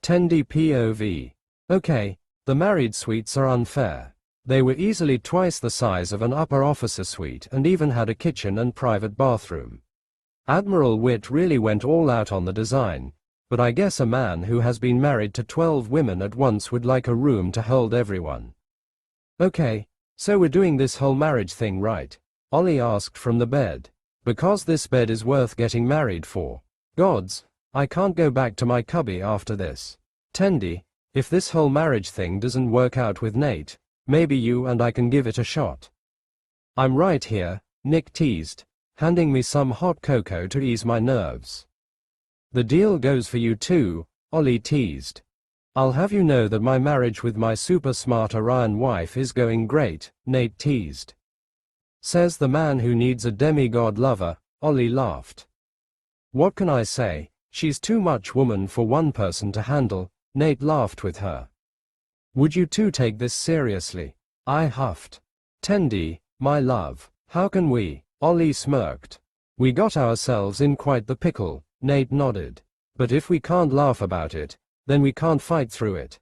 Tendi POV. Okay, the married suites are unfair. They were easily twice the size of an upper officer suite and even had a kitchen and private bathroom. Admiral Witt really went all out on the design, but I guess a man who has been married to 12 women at once would like a room to hold everyone. Okay, so we're doing this whole marriage thing right? Ollie asked from the bed. Because this bed is worth getting married for. Gods, I can't go back to my cubby after this. Tendi, if this whole marriage thing doesn't work out with Nate, maybe you and I can give it a shot. I'm right here, Nick teased, handing me some hot cocoa to ease my nerves. The deal goes for you too, Ollie teased. I'll have you know that my marriage with my super smart Orion wife is going great, Nate teased. Says the man who needs a demigod lover, Ollie laughed. What can I say, she's too much woman for one person to handle, Nate laughed with her. Would you two take this seriously? I huffed. Tendi, my love, how can we? Ollie smirked. We got ourselves in quite the pickle, Nate nodded. But if we can't laugh about it, then we can't fight through it.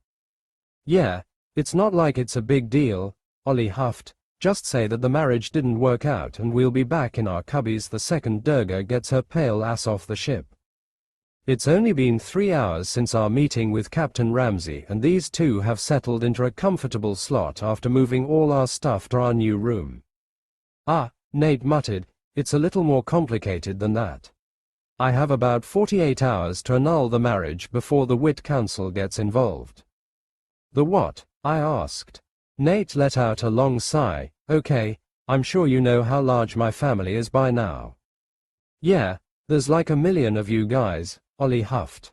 Yeah, it's not like it's a big deal, Ollie huffed. Just say that the marriage didn't work out and we'll be back in our cubbies the second Durga gets her pale ass off the ship. It's only been 3 hours since our meeting with Captain Ramsey and these two have settled into a comfortable slot after moving all our stuff to our new room. Ah, Nate muttered, it's a little more complicated than that. I have about 48 hours to annul the marriage before the Witt Council gets involved. The what? I asked. Nate let out a long sigh. Okay, I'm sure you know how large my family is by now. Yeah, there's like 1 million of you guys, Ollie huffed.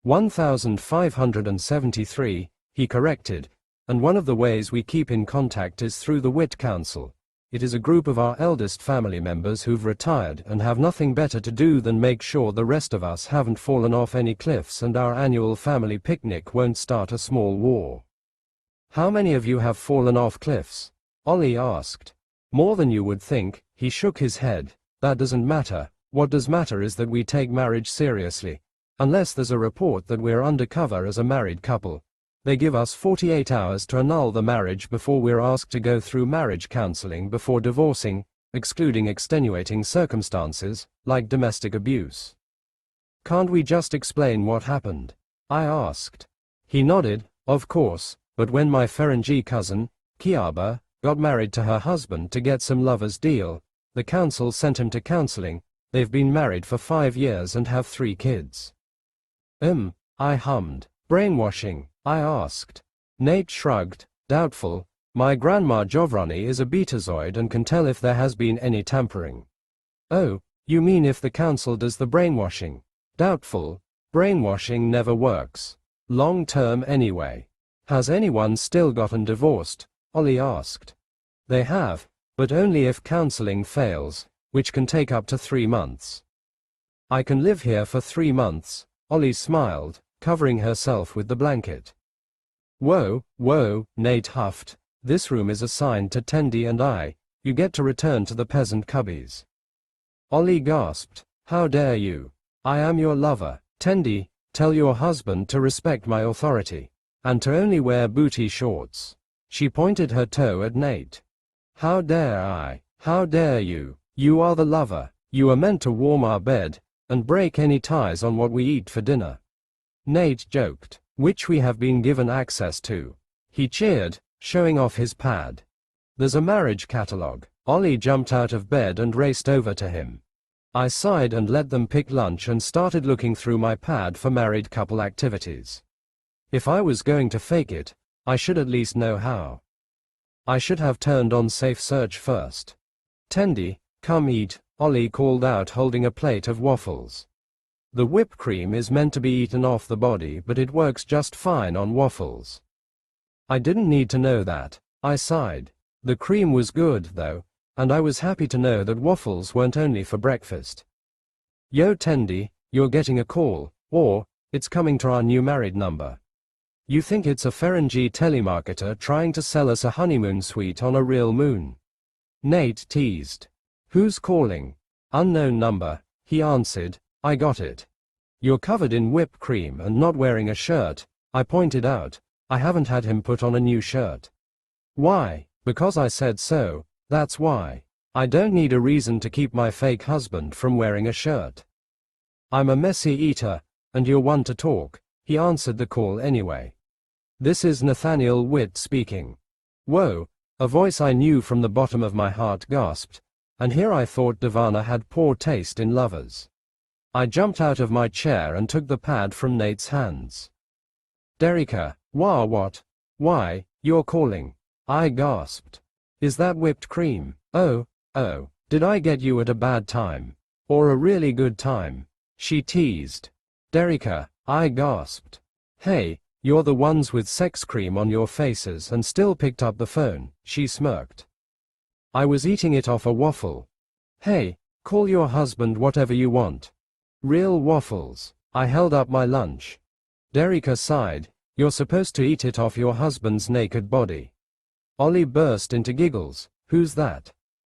1,573, he corrected, and one of the ways we keep in contact is through the Witt Council. It is a group of our eldest family members who've retired and have nothing better to do than make sure the rest of us haven't fallen off any cliffs and our annual family picnic won't start a small war. How many of you have fallen off cliffs? Ollie asked. More than you would think, he shook his head. That doesn't matter. What does matter is that we take marriage seriously. Unless there's a report that we're undercover as a married couple. They give us 48 hours to annul the marriage before we're asked to go through marriage counseling before divorcing, excluding extenuating circumstances, like domestic abuse. Can't we just explain what happened? I asked. He nodded, of course, but when my Ferengi cousin, Kiaba, got married to her husband to get some lover's deal, the council sent him to counseling. They've been married for 5 years and have 3 kids. I hummed. Brainwashing? I asked. Nate shrugged, doubtful. My grandma Jovrani is a betazoid and can tell if there has been any tampering. Oh, you mean if the council does the brainwashing? Doubtful. Brainwashing never works. Long term anyway. Has anyone still gotten divorced? Ollie asked. They have, but only if counseling fails, which can take up to 3 months. I can live here for 3 months, Ollie smiled, covering herself with the blanket. Whoa, Nate huffed. This room is assigned to Tendi and I. You get to return to the peasant cubbies. Ollie gasped. How dare you? I am your lover. Tendi, tell your husband to respect my authority. And to only wear booty shorts. She pointed her toe at Nate. How dare I? How dare you? You are the lover. You are meant to warm our bed, and break any ties on what we eat for dinner. Nate joked, which we have been given access to. He cheered, showing off his pad. There's a marriage catalogue. Ollie jumped out of bed and raced over to him. I sighed and let them pick lunch and started looking through my pad for married couple activities. If I was going to fake it, I should at least know how. I should have turned on Safe Search first. Tendi, come eat, Ollie called out holding a plate of waffles. The whipped cream is meant to be eaten off the body, but it works just fine on waffles. I didn't need to know that, I sighed. The cream was good, though, and I was happy to know that waffles weren't only for breakfast. Yo Tendi, you're getting a call, or, it's coming to our new married number. You think it's a Ferengi telemarketer trying to sell us a honeymoon suite on a real moon? Nate teased. Who's calling? Unknown number, he answered. I got it. You're covered in whipped cream and not wearing a shirt, I pointed out. I haven't had him put on a new shirt. Why? Because I said so, that's why. I don't need a reason to keep my fake husband from wearing a shirt. I'm a messy eater, and you're one to talk. He answered the call anyway. This is Nathaniel Witt speaking. Whoa, a voice I knew from the bottom of my heart gasped, and here I thought Devana had poor taste in lovers. I jumped out of my chair and took the pad from Nate's hands. Derica, what? Why, you're calling. I gasped. Is that whipped cream? Oh, did I get you at a bad time? Or a really good time? She teased. Derica, I gasped. Hey, you're the ones with sex cream on your faces and still picked up the phone, she smirked. I was eating it off a waffle. Hey, call your husband whatever you want. Real waffles. I held up my lunch. Derica sighed. You're supposed to eat it off your husband's naked body. Ollie burst into giggles. Who's that?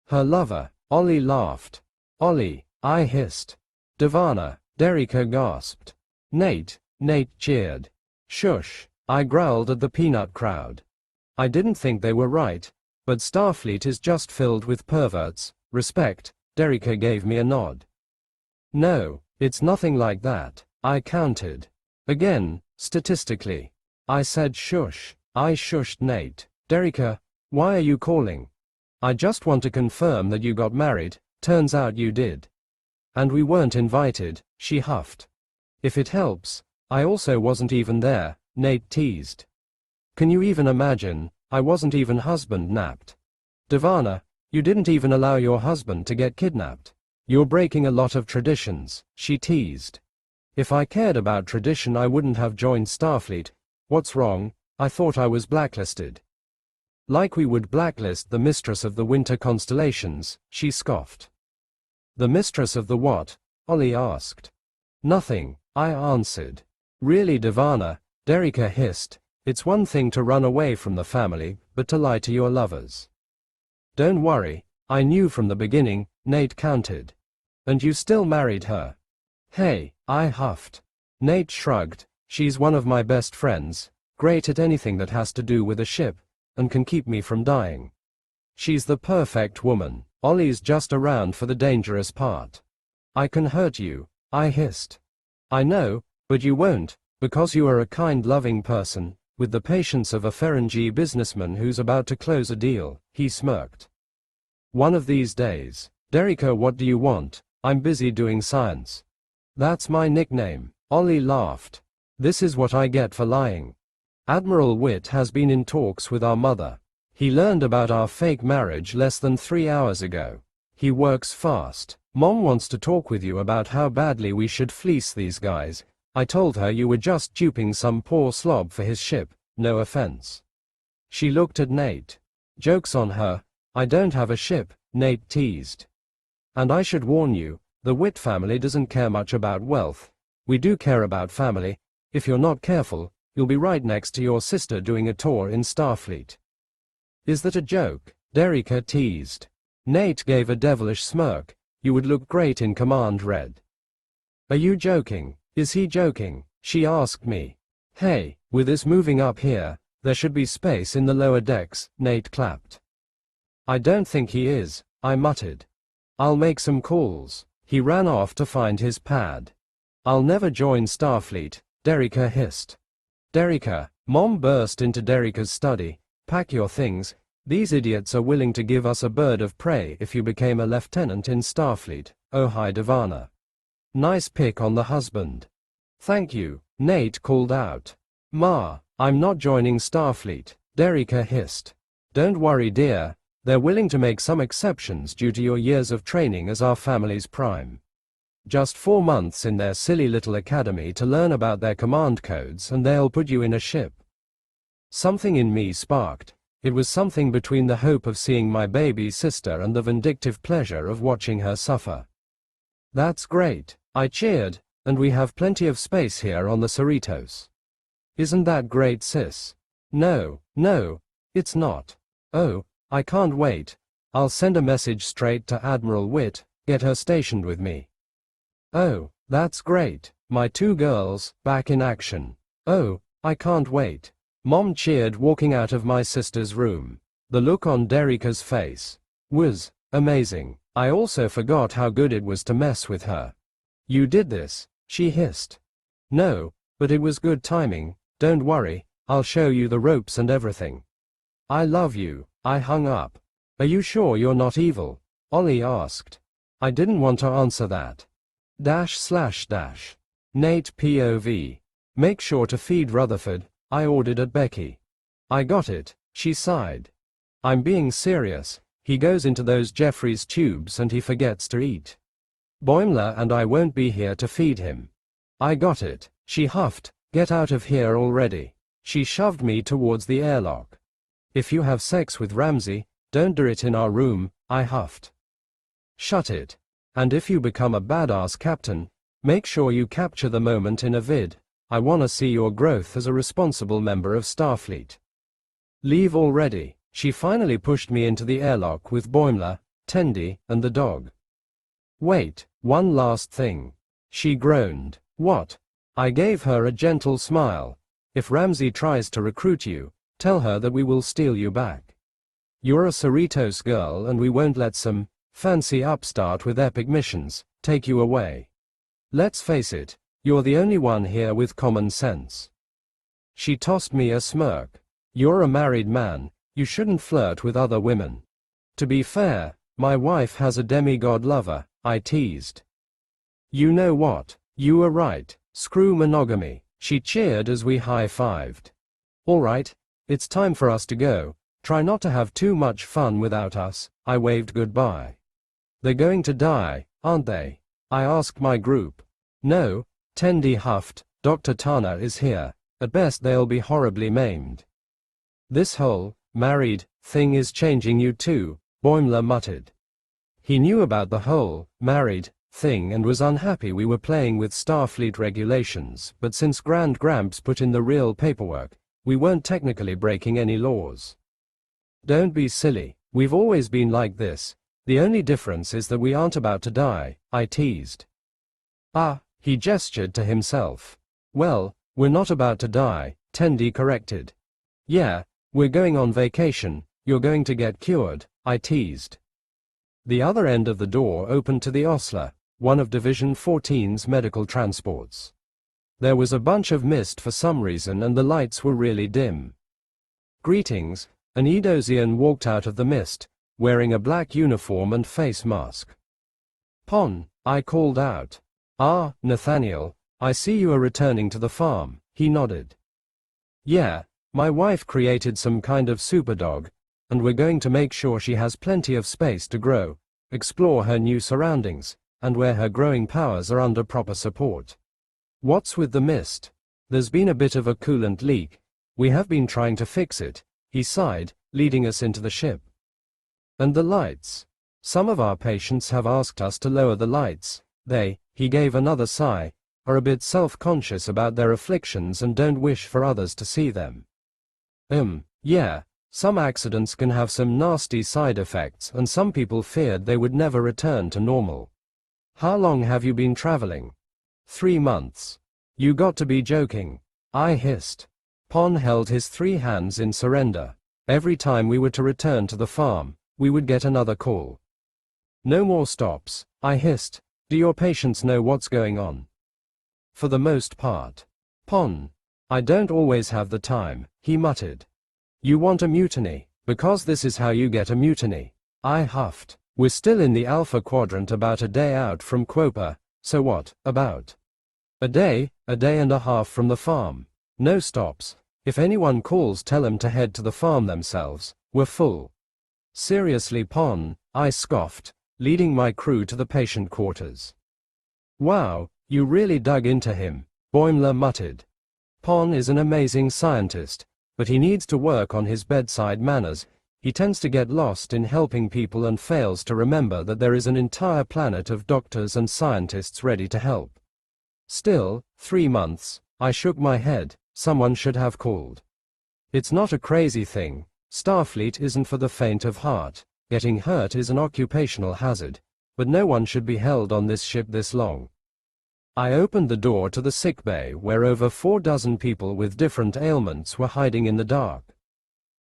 Her lover. Ollie laughed. Ollie, I hissed. Devana, Derica gasped. Nate cheered. Shush, I growled at the peanut crowd. I didn't think they were right, but Starfleet is just filled with perverts. Respect, Derica gave me a nod. No, it's nothing like that, I countered. Again, statistically. I said shush. I shushed Nate. Derica, why are you calling? I just want to confirm that you got married. Turns out you did. And we weren't invited, she huffed. If it helps, I also wasn't even there, Nate teased. Can you even imagine, I wasn't even husband napped. Devana, you didn't even allow your husband to get kidnapped. You're breaking a lot of traditions, she teased. If I cared about tradition I wouldn't have joined Starfleet. What's wrong? I thought I was blacklisted. Like we would blacklist the mistress of the winter constellations, she scoffed. The mistress of the what? Ollie asked. Nothing, I answered. Really Devana, Derica hissed, it's one thing to run away from the family, but to lie to your lovers. Don't worry, I knew from the beginning, Nate countered. And you still married her. Hey, I huffed. Nate shrugged. She's one of my best friends, great at anything that has to do with a ship, and can keep me from dying. She's the perfect woman. Ollie's just around for the dangerous part. I can hurt you, I hissed. I know, but you won't, because you are a kind loving person, with the patience of a Ferengi businessman who's about to close a deal, he smirked. One of these days. Derica, what do you want? I'm busy doing science. That's my nickname. Ollie laughed. This is what I get for lying. Admiral Witt has been in talks with our mother. He learned about our fake marriage less than 3 hours ago. He works fast. Mom wants to talk with you about how badly we should fleece these guys. I told her you were just duping some poor slob for his ship, no offense. She looked at Nate. Joke's on her. I don't have a ship, Nate teased. And I should warn you, the Witt family doesn't care much about wealth. We do care about family. If you're not careful, you'll be right next to your sister doing a tour in Starfleet. Is that a joke? Derica teased. Nate gave a devilish smirk. You would look great in command red. Are you joking? Is he joking? She asked me. Hey, with this moving up here, there should be space in the lower decks, Nate clapped. I don't think he is, I muttered. I'll make some calls. He ran off to find his pad. I'll never join Starfleet, Derica hissed. Derica, Mom burst into Derica's study. Pack your things. These idiots are willing to give us a bird of prey if you became a lieutenant in Starfleet. Oh hi Devana. Nice pick on the husband. Thank you, Nate called out. Ma, I'm not joining Starfleet, Derica hissed. Don't worry dear, they're willing to make some exceptions due to your years of training as our family's prime. Just 4 months in their silly little academy to learn about their command codes and they'll put you in a ship. Something in me sparked. It was something between the hope of seeing my baby sister and the vindictive pleasure of watching her suffer. That's great, I cheered, and we have plenty of space here on the Cerritos. Isn't that great, sis? No, it's not. Oh, I can't wait. I'll send a message straight to Admiral Witt, get her stationed with me. Oh, That's great. My two girls, back in action. Oh, I can't wait. Mom cheered walking out of my sister's room. The look on Dereka's face was amazing. I also forgot how good it was to mess with her. You did this, she hissed. No, but it was good timing. Don't worry, I'll show you the ropes and everything. I love you. I hung up. Are you sure you're not evil? Ollie asked. I didn't want to answer that. // Nate POV. Make sure to feed Rutherford, I ordered at Becky. I got it, she sighed. I'm being serious, he goes into those Jeffries tubes and he forgets to eat. Boimler and I won't be here to feed him. I got it, she huffed, get out of here already. She shoved me towards the airlock. If you have sex with Ramsey, don't do it in our room, I huffed. Shut it. And if you become a badass captain, make sure you capture the moment in a vid. I wanna see your growth as a responsible member of Starfleet. Leave already. She finally pushed me into the airlock with Boimler, Tendi, and the dog. Wait, one last thing. She groaned. What? I gave her a gentle smile. If Ramsey tries to recruit you, tell her that we will steal you back. You're a Cerritos girl and we won't let some fancy upstart with epic missions take you away. Let's face it, you're the only one here with common sense. She tossed me a smirk. You're a married man, you shouldn't flirt with other women. To be fair, my wife has a demigod lover, I teased. You know what, you were right, screw monogamy, she cheered as we high-fived. Alright, it's time for us to go, try not to have too much fun without us, I waved goodbye. They're going to die, aren't they? I asked my group. No, Tendi huffed, Dr. Tana is here, at best they'll be horribly maimed. This whole married thing is changing you too, Boimler muttered. He knew about the whole married thing and was unhappy we were playing with Starfleet regulations, but since Grand Gramps put in the real paperwork, we weren't technically breaking any laws. Don't be silly, we've always been like this. The only difference is that we aren't about to die, I teased. Ah, he gestured to himself. Well, we're not about to die, Tendi corrected. Yeah, we're going on vacation, you're going to get cured, I teased. The other end of the door opened to the Osler, one of Division 14's medical transports. There was a bunch of mist for some reason and the lights were really dim. Greetings, an Edosian walked out of the mist, wearing a black uniform and face mask. Pon, I called out. Ah, Nathaniel, I see you are returning to the farm, he nodded. Yeah, my wife created some kind of superdog, and we're going to make sure she has plenty of space to grow, explore her new surroundings, and where her growing powers are under proper support. What's with the mist? There's been a bit of a coolant leak. We have been trying to fix it, he sighed, leading us into the ship. And the lights. Some of our patients have asked us to lower the lights. They, he gave another sigh, are a bit self-conscious about their afflictions and don't wish for others to see them. Yeah, some accidents can have some nasty side effects and some people feared they would never return to normal. How long have you been traveling? 3 months. You got to be joking. I hissed. Pon held his 3 hands in surrender. Every time we were to return to the farm, we would get another call. No more stops, I hissed. Do your patients know what's going on? For the most part. Pon. I don't always have the time, he muttered. You want a mutiny, because this is how you get a mutiny. I huffed. We're still in the Alpha Quadrant about a day out from Quopa, so what, about? A day and a half from the farm. No stops. If anyone calls tell them to head to the farm themselves, we're full. Seriously Pon, I scoffed, leading my crew to the patient quarters. Wow, you really dug into him, Boimler muttered. Pon is an amazing scientist, but he needs to work on his bedside manners. He tends to get lost in helping people and fails to remember that there is an entire planet of doctors and scientists ready to help. Still, 3 months, I shook my head, someone should have called. It's not a crazy thing, Starfleet isn't for the faint of heart, getting hurt is an occupational hazard, but no one should be held on this ship this long. I opened the door to the sickbay where over 4 dozen people with different ailments were hiding in the dark.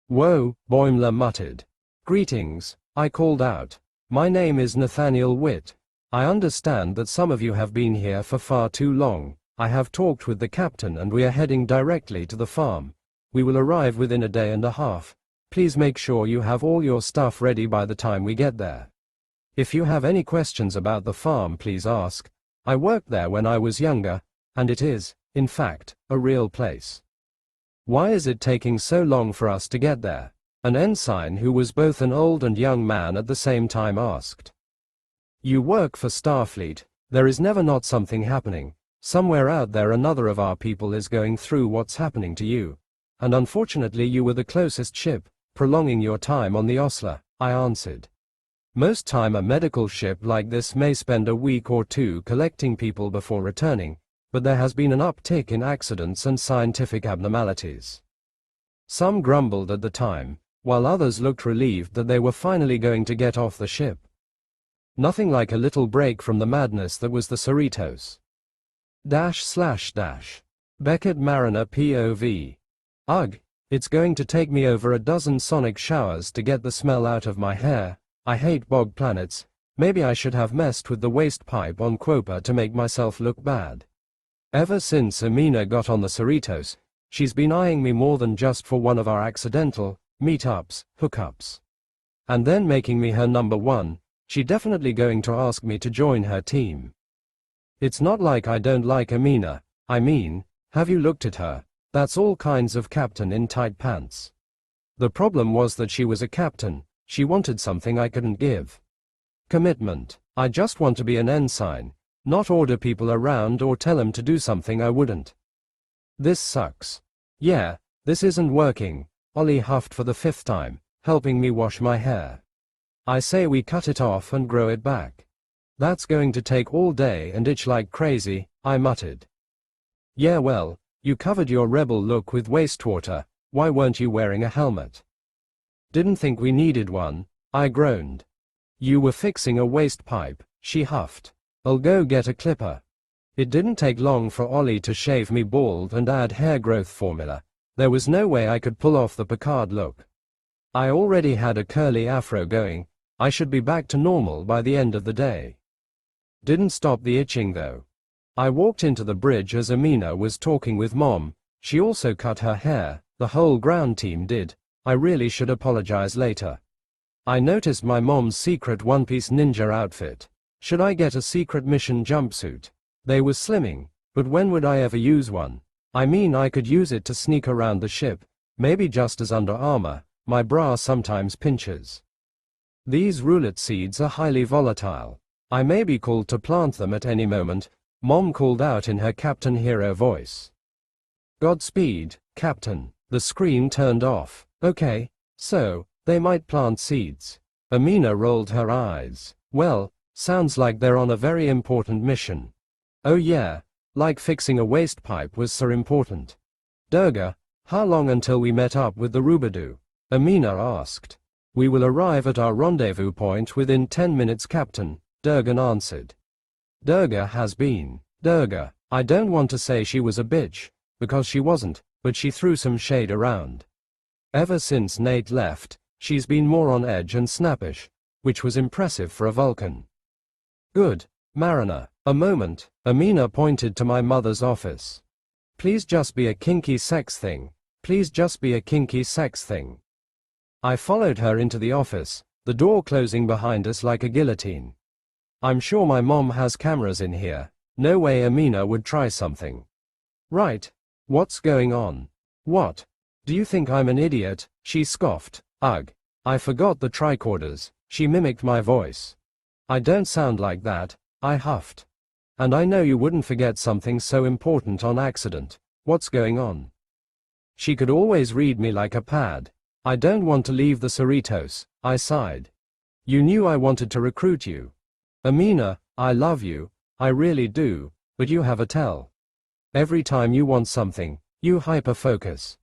"Whoa," Boimler muttered. "Greetings," I called out. "My name is Nathaniel Witt. I understand that some of you have been here for far too long. I have talked with the captain and we are heading directly to the farm. We will arrive within a day and a half. Please make sure you have all your stuff ready by the time we get there. If you have any questions about the farm, please ask. I worked there when I was younger, and it is, in fact, a real place." "Why is it taking so long for us to get there?" an ensign who was both an old and young man at the same time asked. "You work for Starfleet. There is never not something happening. Somewhere out there another of our people is going through what's happening to you. And unfortunately you were the closest ship, prolonging your time on the Osler," I answered. "Most time a medical ship like this may spend a week or two collecting people before returning, but there has been an uptick in accidents and scientific abnormalities." Some grumbled at the time, while others looked relieved that they were finally going to get off the ship. Nothing like a little break from the madness that was the Cerritos. Beckett Mariner POV. "Ugh, it's going to take me over a dozen sonic showers to get the smell out of my hair. I hate bog planets. Maybe I should have messed with the waste pipe on Quopa to make myself look bad." Ever since Amina got on the Cerritos, she's been eyeing me more than just for one of our accidental meetups, hookups. And then making me her number one. She definitely going to ask me to join her team. It's not like I don't like Amina. I mean, have you looked at her? That's all kinds of captain in tight pants. The problem was that she was a captain. She wanted something I couldn't give. Commitment. I just want to be an ensign, not order people around or tell them to do something I wouldn't. This sucks. Yeah, this isn't working, Ollie huffed for the 5th time, helping me wash my hair. I say we cut it off and grow it back. That's going to take all day and itch like crazy, I muttered. Yeah well, you covered your rebel look with wastewater, why weren't you wearing a helmet? Didn't think we needed one, I groaned. You were fixing a waste pipe, she huffed. I'll go get a clipper. It didn't take long for Ollie to shave me bald and add hair growth formula. There was no way I could pull off the Picard look. I already had a curly afro going. I should be back to normal by the end of the day. Didn't stop the itching though. I walked into the bridge as Amina was talking with Mom. She also cut her hair, the whole ground team did. I really should apologize later. I noticed my mom's secret one-piece ninja outfit. Should I get a secret mission jumpsuit? They were slimming, but when would I ever use one? I mean I could use it to sneak around the ship, maybe just as under armor. My bra sometimes pinches. These roulette seeds are highly volatile. I may be called to plant them at any moment, Mom called out in her Captain Hero voice. Godspeed, Captain. The screen turned off. Okay, so, they might plant seeds. Amina rolled her eyes. Well, sounds like they're on a very important mission. Oh yeah, like fixing a waste pipe was so important. Durga, how long until we met up with the Rubadu? Amina asked. We will arrive at our rendezvous point within 10 minutes, Captain, Durgan answered. Durga has been. Durga, I don't want to say she was a bitch, because she wasn't, but she threw some shade around. Ever since Nate left, she's been more on edge and snappish, which was impressive for a Vulcan. Good, Mariner. A moment, Amina pointed to my mother's office. Please just be a kinky sex thing. Please just be a kinky sex thing. I followed her into the office, the door closing behind us like a guillotine. I'm sure my mom has cameras in here. No way Amina would try something. Right. What's going on? What? Do you think I'm an idiot? She scoffed. Ugh. I forgot the tricorders. She mimicked my voice. I don't sound like that, I huffed. And I know you wouldn't forget something so important on accident. What's going on? She could always read me like a pad. I don't want to leave the Cerritos, I sighed. You knew I wanted to recruit you. Amina, I love you, I really do, but you have a tell. Every time you want something, you hyper-focus.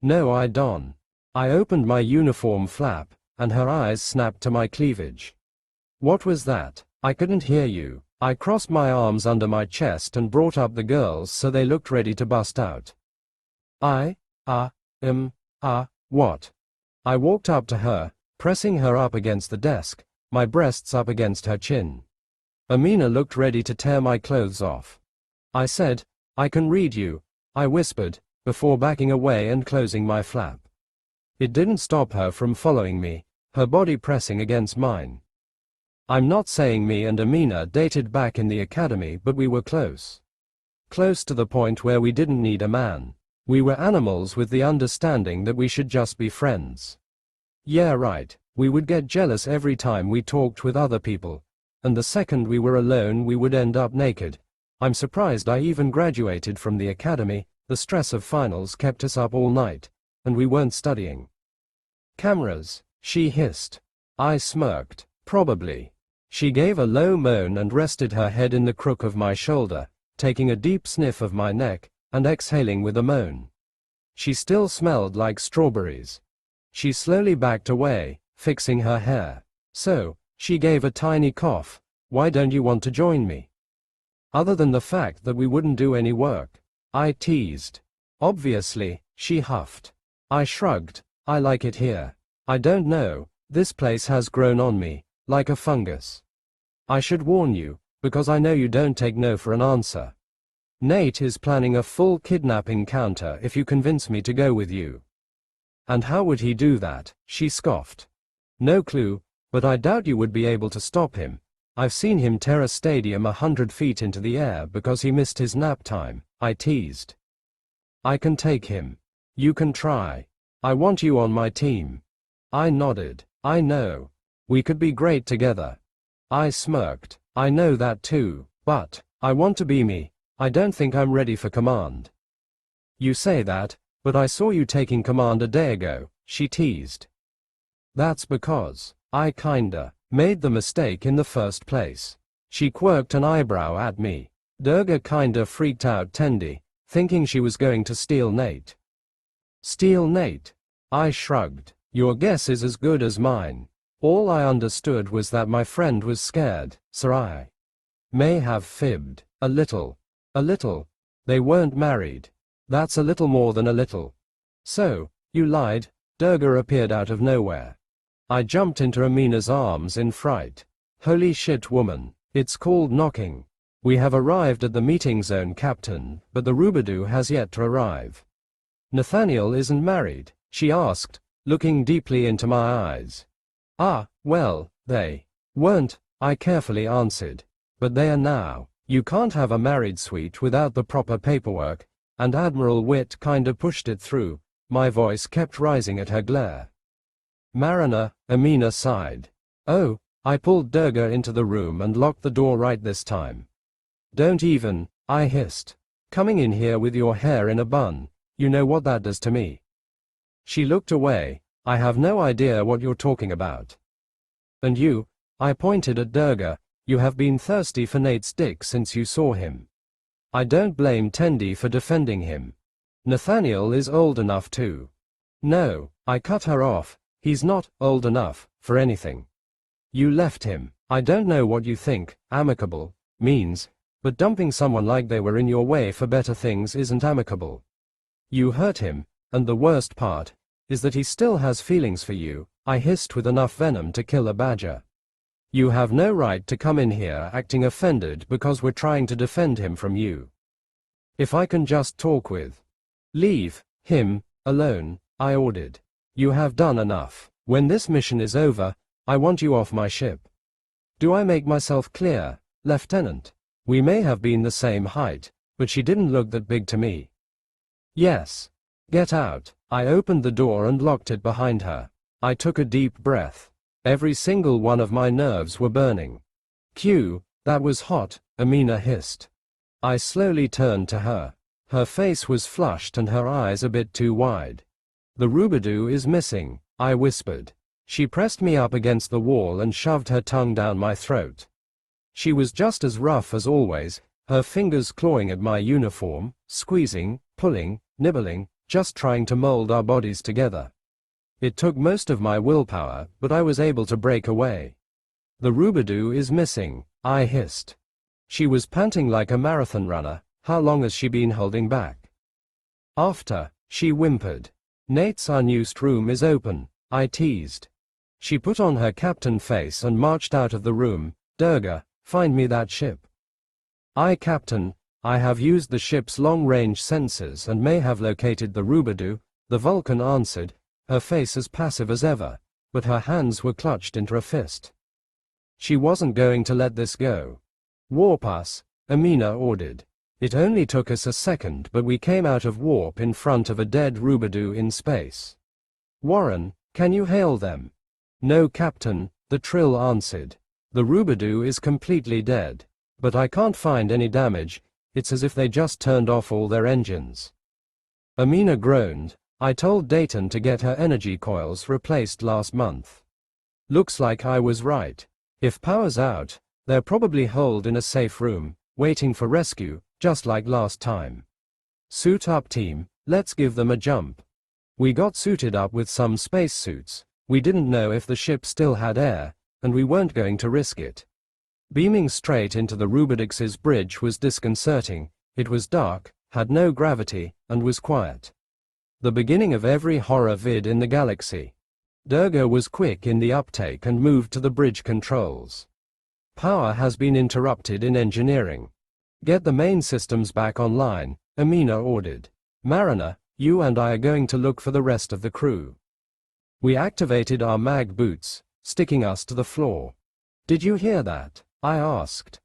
No, I don't. I opened my uniform flap, and her eyes snapped to my cleavage. What was that? I couldn't hear you. I crossed my arms under my chest and brought up the girls so they looked ready to bust out. What? I walked up to her, pressing her up against the desk, my breasts up against her chin. Amina looked ready to tear my clothes off. I said, "I can read you," I whispered, before backing away and closing my flap. It didn't stop her from following me, her body pressing against mine. I'm not saying me and Amina dated back in the academy, but we were close. Close to the point where we didn't need a man. We were animals with the understanding that we should just be friends. Yeah, right, we would get jealous every time we talked with other people, and the second we were alone we would end up naked. I'm surprised I even graduated from the academy. The stress of finals kept us up all night, and we weren't studying. Cameras, she hissed. I smirked. Probably. She gave a low moan and rested her head in the crook of my shoulder, taking a deep sniff of my neck, and exhaling with a moan. She still smelled like strawberries. She slowly backed away, fixing her hair. So, she gave a tiny cough. Why don't you want to join me? Other than the fact that we wouldn't do any work, I teased. Obviously, she huffed. I shrugged. I like it here. I don't know, this place has grown on me, like a fungus. I should warn you, because I know you don't take no for an answer. Nate is planning a full kidnapping counter if you convince me to go with you. And how would he do that? She scoffed. No clue, but I doubt you would be able to stop him. I've seen him tear a stadium 100 feet into the air because he missed his nap time, I teased. I can take him. You can try. I want you on my team. I nodded. I know. We could be great together. I smirked. I know that too, but I want to be me. I don't think I'm ready for command. You say that, but I saw you taking command a day ago, she teased. That's because I kinda made the mistake in the first place. She quirked an eyebrow at me. Durga kinda freaked out Tendi, thinking she was going to steal Nate. Steal Nate? I shrugged. Your guess is as good as mine. All I understood was that my friend was scared, so I may have fibbed. A little. A little. They weren't married. That's a little more than a little. So, you lied. Durga appeared out of nowhere. I jumped into Amina's arms in fright. Holy shit, woman. It's called knocking. We have arrived at the meeting zone, Captain, but the Rubadu has yet to arrive. Nathaniel isn't married, she asked, looking deeply into my eyes. Ah, well, they weren't, I carefully answered. But they are now. You can't have a married suite without the proper paperwork, and Admiral Witt kinda pushed it through. My voice kept rising at her glare. Mariner, Amina sighed. Oh, I pulled Durga into the room and locked the door right this time. Don't even, I hissed. Coming in here with your hair in a bun, you know what that does to me. She looked away. I have no idea what you're talking about. And you, I pointed at Durga, you have been thirsty for Nate's dick since you saw him. I don't blame Tendi for defending him. Nathaniel is old enough too. No, I cut her off, he's not old enough for anything. You left him. I don't know what you think amicable means, but dumping someone like they were in your way for better things isn't amicable. You hurt him, and the worst part is that he still has feelings for you, I hissed with enough venom to kill a badger. You have no right to come in here acting offended because we're trying to defend him from you. If I can just talk with. Leave him alone, I ordered. You have done enough. When this mission is over, I want you off my ship. Do I make myself clear, Lieutenant? We may have been the same height, but she didn't look that big to me. Yes. Get out. I opened the door and locked it behind her. I took a deep breath. Every single one of my nerves were burning. Q, that was hot, Amina hissed. I slowly turned to her. Her face was flushed and her eyes a bit too wide. The Rubadu is missing, I whispered. She pressed me up against the wall and shoved her tongue down my throat. She was just as rough as always, her fingers clawing at my uniform, squeezing, pulling, nibbling, just trying to mold our bodies together. It took most of my willpower, but I was able to break away. The Rubadu is missing, I hissed. She was panting like a marathon runner. How long has she been holding back? After, she whimpered. Nate's unused room is open, I teased. She put on her captain face and marched out of the room. Durga, find me that ship. Aye, Captain, I have used the ship's long-range sensors and may have located the Rubadu, the Vulcan answered, her face as passive as ever, but her hands were clutched into a fist. She wasn't going to let this go. Warp us, Amina ordered. It only took us a second, but we came out of warp in front of a dead Rubadu in space. Warren, can you hail them? No, Captain, the Trill answered. The Rubadu is completely dead. But I can't find any damage. It's as if they just turned off all their engines. Amina groaned. I told Dayton to get her energy coils replaced last month. Looks like I was right. If power's out, they're probably holed in a safe room, waiting for rescue, just like last time. Suit up, team, let's give them a jump. We got suited up with some spacesuits. We didn't know if the ship still had air, and we weren't going to risk it. Beaming straight into the Rubadix's bridge was disconcerting. It was dark, had no gravity, and was quiet. The beginning of every horror vid in the galaxy. Durga was quick in the uptake and moved to the bridge controls. Power has been interrupted in engineering. Get the main systems back online, Amina ordered. Mariner, you and I are going to look for the rest of the crew. We activated our mag boots, sticking us to the floor. Did you hear that? I asked.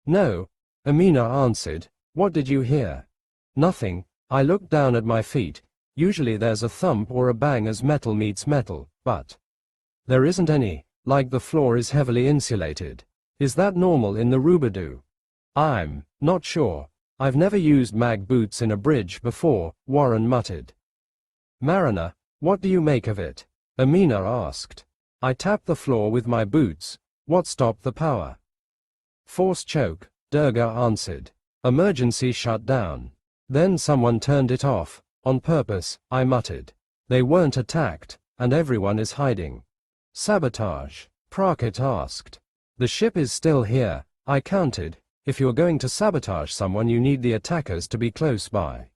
No, Amina answered. What did you hear? Nothing. I looked down at my feet. Usually there's a thump or a bang as metal meets metal, but there isn't any, like the floor is heavily insulated. Is that normal in the Rubadu? I'm not sure. I've never used mag boots in a bridge before, Warren muttered. Mariner, what do you make of it? Amina asked. I tapped the floor with my boots. What stopped the power? Force choke, Durga answered. Emergency shutdown. Then someone turned it off, on purpose, I muttered. They weren't attacked, and everyone is hiding. Sabotage, Praket asked. The ship is still here, I countered. If you're going to sabotage someone, you need the attackers to be close by.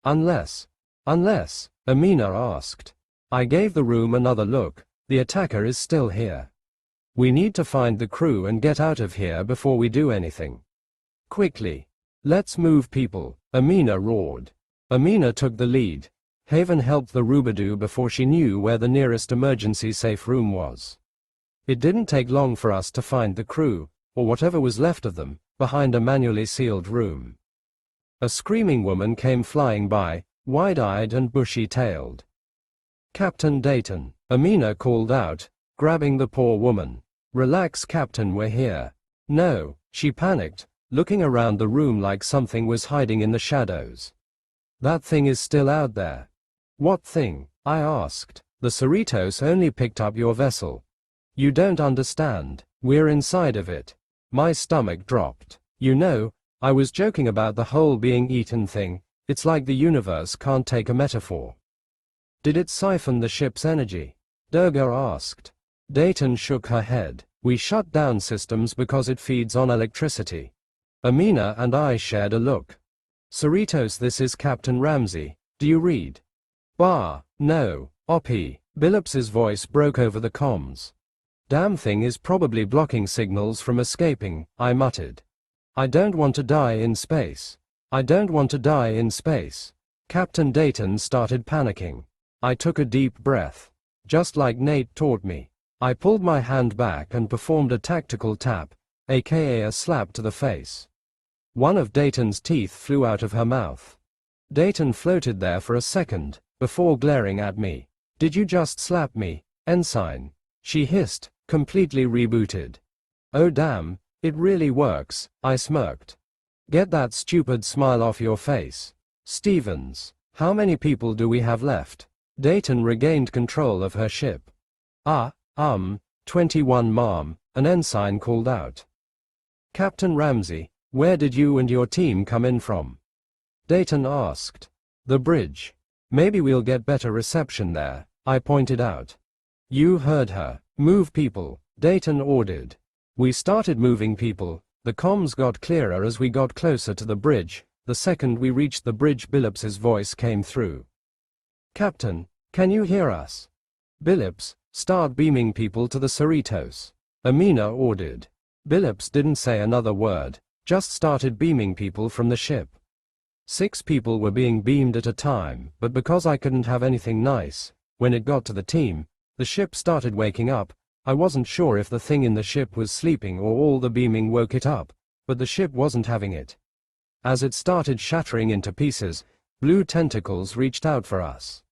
Unless, Amina asked. I gave the room another look. The attacker is still here. We need to find the crew and get out of here before we do anything. Quickly. Let's move, people, Amina roared. Amina took the lead. Haven helped the Rubadu before she knew where the nearest emergency safe room was. It didn't take long for us to find the crew, or whatever was left of them, behind a manually sealed room. A screaming woman came flying by, wide-eyed and bushy-tailed. Captain Dayton, Amina called out, grabbing the poor woman. Relax, Captain, we're here. No, she panicked, looking around the room like something was hiding in the shadows. That thing is still out there. What thing? I asked. The Cerritos only picked up your vessel. You don't understand. We're inside of it. My stomach dropped. You know, I was joking about the whole being eaten thing. It's like the universe can't take a metaphor. Did it siphon the ship's energy? Durga asked. Dayton shook her head. We shut down systems because it feeds on electricity. Amina and I shared a look. Cerritos, this is Captain Ramsey. Do you read? Bah, no, Oppie. Billups's voice broke over the comms. Damn thing is probably blocking signals from escaping, I muttered. I don't want to die in space. I don't want to die in space. Captain Dayton started panicking. I took a deep breath. Just like Nate taught me. I pulled my hand back and performed a tactical tap, aka a slap to the face. One of Dayton's teeth flew out of her mouth. Dayton floated there for a second, before glaring at me. Did you just slap me, Ensign? She hissed, completely rebooted. Oh damn, it really works, I smirked. Get that stupid smile off your face. Stevens, how many people do we have left? Dayton regained control of her ship. 21 ma'am, an ensign called out. Captain Ramsey, where did you and your team come in from? Dayton asked. The bridge. Maybe we'll get better reception there, I pointed out. You heard her. Move people, Dayton ordered. We started moving people, The comms got clearer as we got closer to the bridge. The second we reached the bridge, Billips's voice came through. "Captain, can you hear us?" "Billips, start beaming people to the Cerritos," Amina ordered. Billips didn't say another word, just started beaming people from the ship. 6 people were being beamed at a time, but because I couldn't have anything nice, when it got to the team, the ship started waking up. I wasn't sure if the thing in the ship was sleeping or all the beaming woke it up, but the ship wasn't having it. As it started shattering into pieces, blue tentacles reached out for us.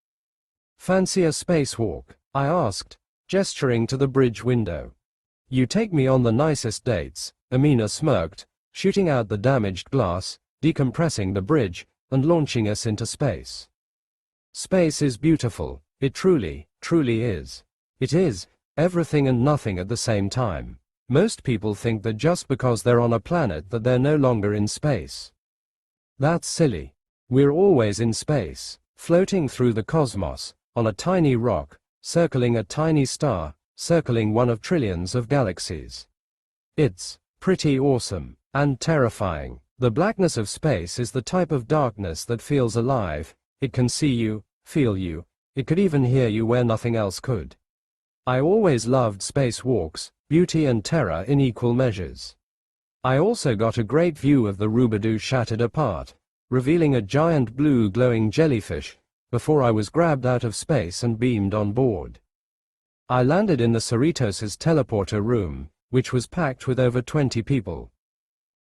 "Fancy a spacewalk?" I asked, gesturing to the bridge window. "You take me on the nicest dates," Amina smirked, shooting out the damaged glass, decompressing the bridge, and launching us into space. Space is beautiful, it truly, truly is. It is everything and nothing at the same time. Most people think that just because they're on a planet that they're no longer in space. That's silly. We're always in space, floating through the cosmos, on a tiny rock, circling a tiny star, circling one of trillions of galaxies. It's pretty awesome and terrifying. The blackness of space is the type of darkness that feels alive. It can see you, feel you, it could even hear you where nothing else could. I always loved spacewalks, beauty and terror in equal measures. I also got a great view of the Rubidoux shattered apart, revealing a giant blue glowing jellyfish, before I was grabbed out of space and beamed on board. I landed in the Cerritos' teleporter room, which was packed with over 20 people.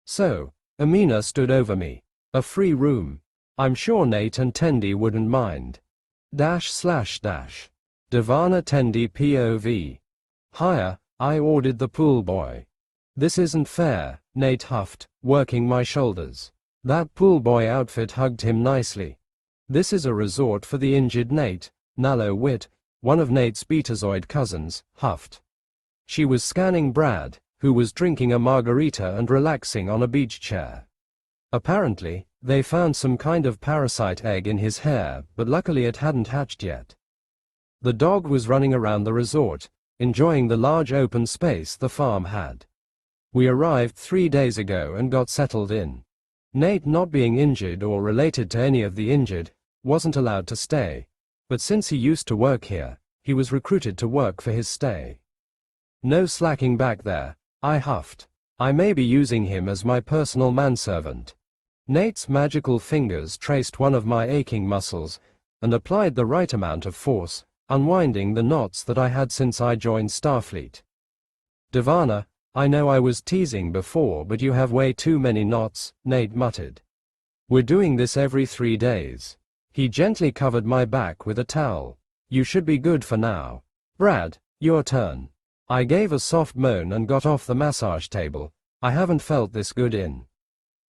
So, Amina stood over me. "A free room. I'm sure Nate and Tendi wouldn't mind. // Divana Tendi POV. Hire, I ordered the pool boy. This isn't fair, Nate huffed, working my shoulders. That pool boy outfit hugged him nicely. This is a resort for the injured, Nate, Nalo Wit, one of Nate's Betazoid cousins, huffed. She was scanning Brad, who was drinking a margarita and relaxing on a beach chair. Apparently, they found some kind of parasite egg in his hair, but luckily it hadn't hatched yet. The dog was running around the resort, enjoying the large open space the farm had. We arrived 3 days ago and got settled in. Nate, not being injured or related to any of the injured, wasn't allowed to stay, but since he used to work here, he was recruited to work for his stay. No slacking back there, I huffed. I may be using him as my personal manservant. Nate's magical fingers traced one of my aching muscles and applied the right amount of force, unwinding the knots that I had since I joined Starfleet. "Divana, I know I was teasing before, but you have way too many knots," Nate muttered. "We're doing this every 3 days. He gently covered my back with a towel. "You should be good for now. Brad, your turn." I gave a soft moan and got off the massage table. I haven't felt this good in.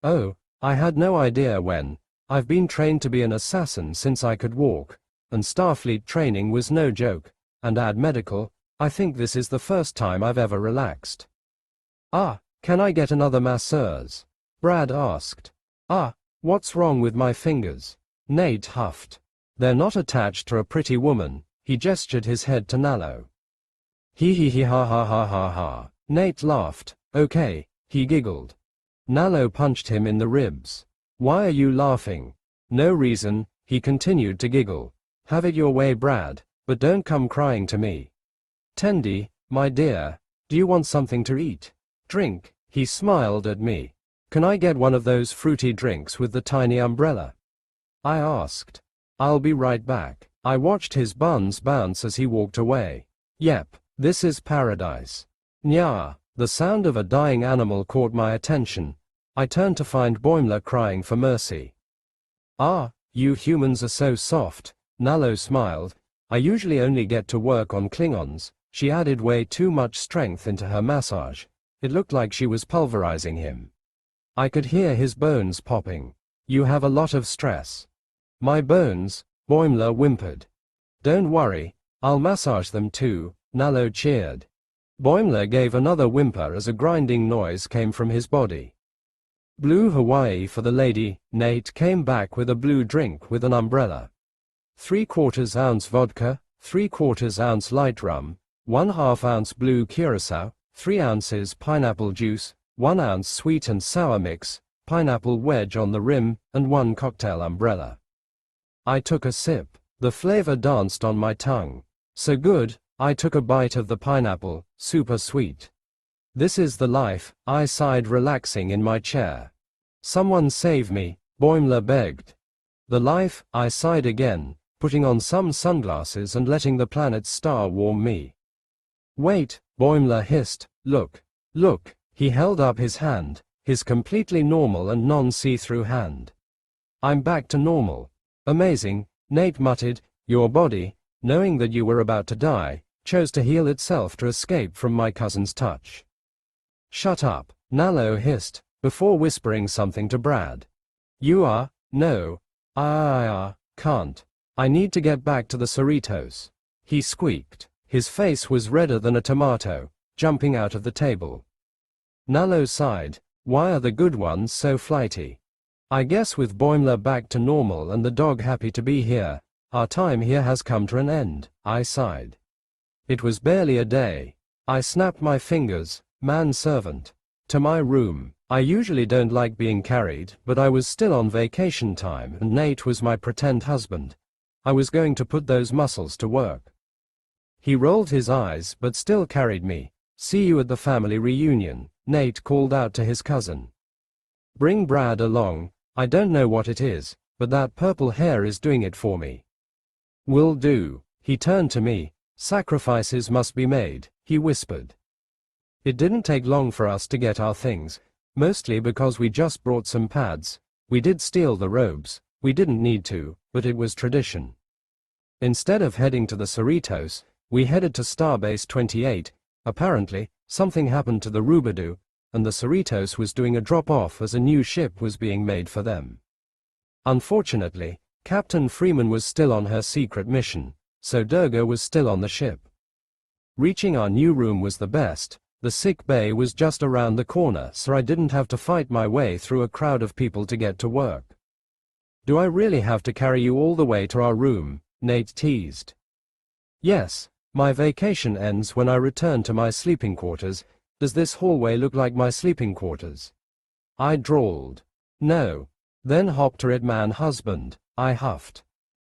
Oh, I had no idea when. I've been trained to be an assassin since I could walk, and Starfleet training was no joke, and add medical, I think this is the first time I've ever relaxed. "Ah, can I get another masseuse?" Brad asked. "Ah, what's wrong with my fingers?" Nate huffed. "They're not attached to a pretty woman." He gestured his head to Nalo. He ha ha ha ha ha. Nate laughed. "Okay," he giggled. Nalo punched him in the ribs. "Why are you laughing?" "No reason," he continued to giggle. "Have it your way, Brad, but don't come crying to me." "Tendi, my dear, do you want something to eat? Drink?" He smiled at me. "Can I get one of those fruity drinks with the tiny umbrella?" I asked. "I'll be right back." I watched his buns bounce as he walked away. Yep, this is paradise. Nya. The sound of a dying animal caught my attention. I turned to find Boimler crying for mercy. "Ah, you humans are so soft," Nalo smiled. "I usually only get to work on Klingons." She added way too much strength into her massage. It looked like she was pulverizing him. I could hear his bones popping. "You have a lot of stress." "My bones?" Boimler whimpered. "Don't worry, I'll massage them too," Nalo cheered. Boimler gave another whimper as a grinding noise came from his body. "Blue Hawaii for the lady." Nate came back with a blue drink with an umbrella. 3/4 ounce vodka, 3/4 ounce light rum, 1/2 ounce blue curacao, 3 ounces pineapple juice, 1 ounce sweet and sour mix, pineapple wedge on the rim, and 1 cocktail umbrella. I took a sip. The flavor danced on my tongue. So good, I took a bite of the pineapple, super sweet. This is the life, I sighed, relaxing in my chair. Someone save me, Boimler begged. The life, I sighed again, putting on some sunglasses and letting the planet's star warm me. Wait, Boimler hissed, look. Look, he held up his hand, his completely normal and non-see-through hand. I'm back to normal. Amazing, Nate muttered. Your body, knowing that you were about to die, chose to heal itself to escape from my cousin's touch. Shut up, Nalo hissed, before whispering something to Brad. You are, no, I can't. I need to get back to the Cerritos. He squeaked. His face was redder than a tomato, jumping out of the table. Nalo sighed. Why are the good ones so flighty? I guess with Boimler back to normal and the dog happy to be here, our time here has come to an end, I sighed. It was barely a day. I snapped my fingers, manservant. To my room. I usually don't like being carried, but I was still on vacation time and Nate was my pretend husband. I was going to put those muscles to work. He rolled his eyes but still carried me. See you at the family reunion, Nate called out to his cousin. Bring Brad along. I don't know what it is, but that purple hair is doing it for me. Will do. He turned to me. Sacrifices must be made, he whispered. It didn't take long for us to get our things, mostly because we just brought some pads. We did steal the robes. We didn't need to, but it was tradition. Instead of heading to the Cerritos, we headed to Starbase 28. Apparently, something happened to the Rubadu, and the Cerritos was doing a drop-off as a new ship was being made for them. Unfortunately, Captain Freeman was still on her secret mission, so Durga was still on the ship. Reaching our new room was the best. The sick bay was just around the corner, so I didn't have to fight my way through a crowd of people to get to work. Do I really have to carry you all the way to our room? Nate teased. Yes, my vacation ends when I return to my sleeping quarters. Does this hallway look like my sleeping quarters? I drawled. No. Then hopped to it, man husband, I huffed.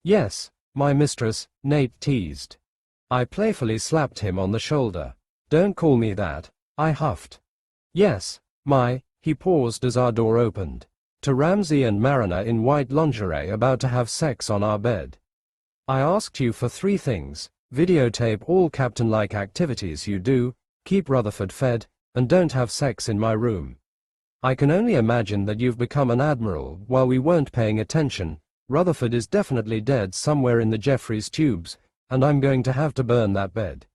Yes, my mistress, Nate teased. I playfully slapped him on the shoulder. Don't call me that, I huffed. Yes, he paused as our door opened. To Ramsey and Mariner in white lingerie about to have sex on our bed. I asked you for 3 things: videotape all captain-like activities you do, keep Rutherford fed, and don't have sex in my room. I can only imagine that you've become an admiral while we weren't paying attention. Rutherford is definitely dead somewhere in the Jeffries tubes, and I'm going to have to burn that bed.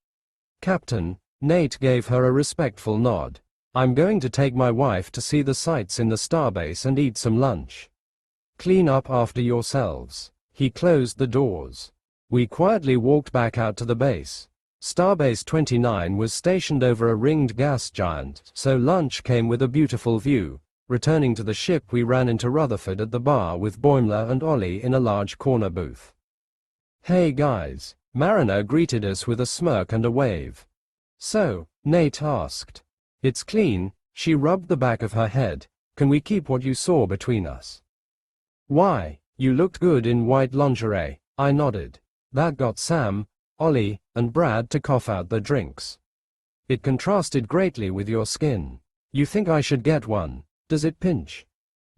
Captain, Nate gave her a respectful nod. I'm going to take my wife to see the sights in the starbase and eat some lunch. Clean up after yourselves. He closed the doors. We quietly walked back out to the base. Starbase 29 was stationed over a ringed gas giant, so lunch came with a beautiful view. Returning to the ship, we ran into Rutherford at the bar with Boimler and Ollie in a large corner booth. Hey guys, Mariner greeted us with a smirk and a wave. So, Nate asked. It's clean, she rubbed the back of her head. Can we keep what you saw between us? Why, you looked good in white lingerie, I nodded. That got Sam, Ollie, and Brad to cough out their drinks. It contrasted greatly with your skin. You think I should get one? Does it pinch?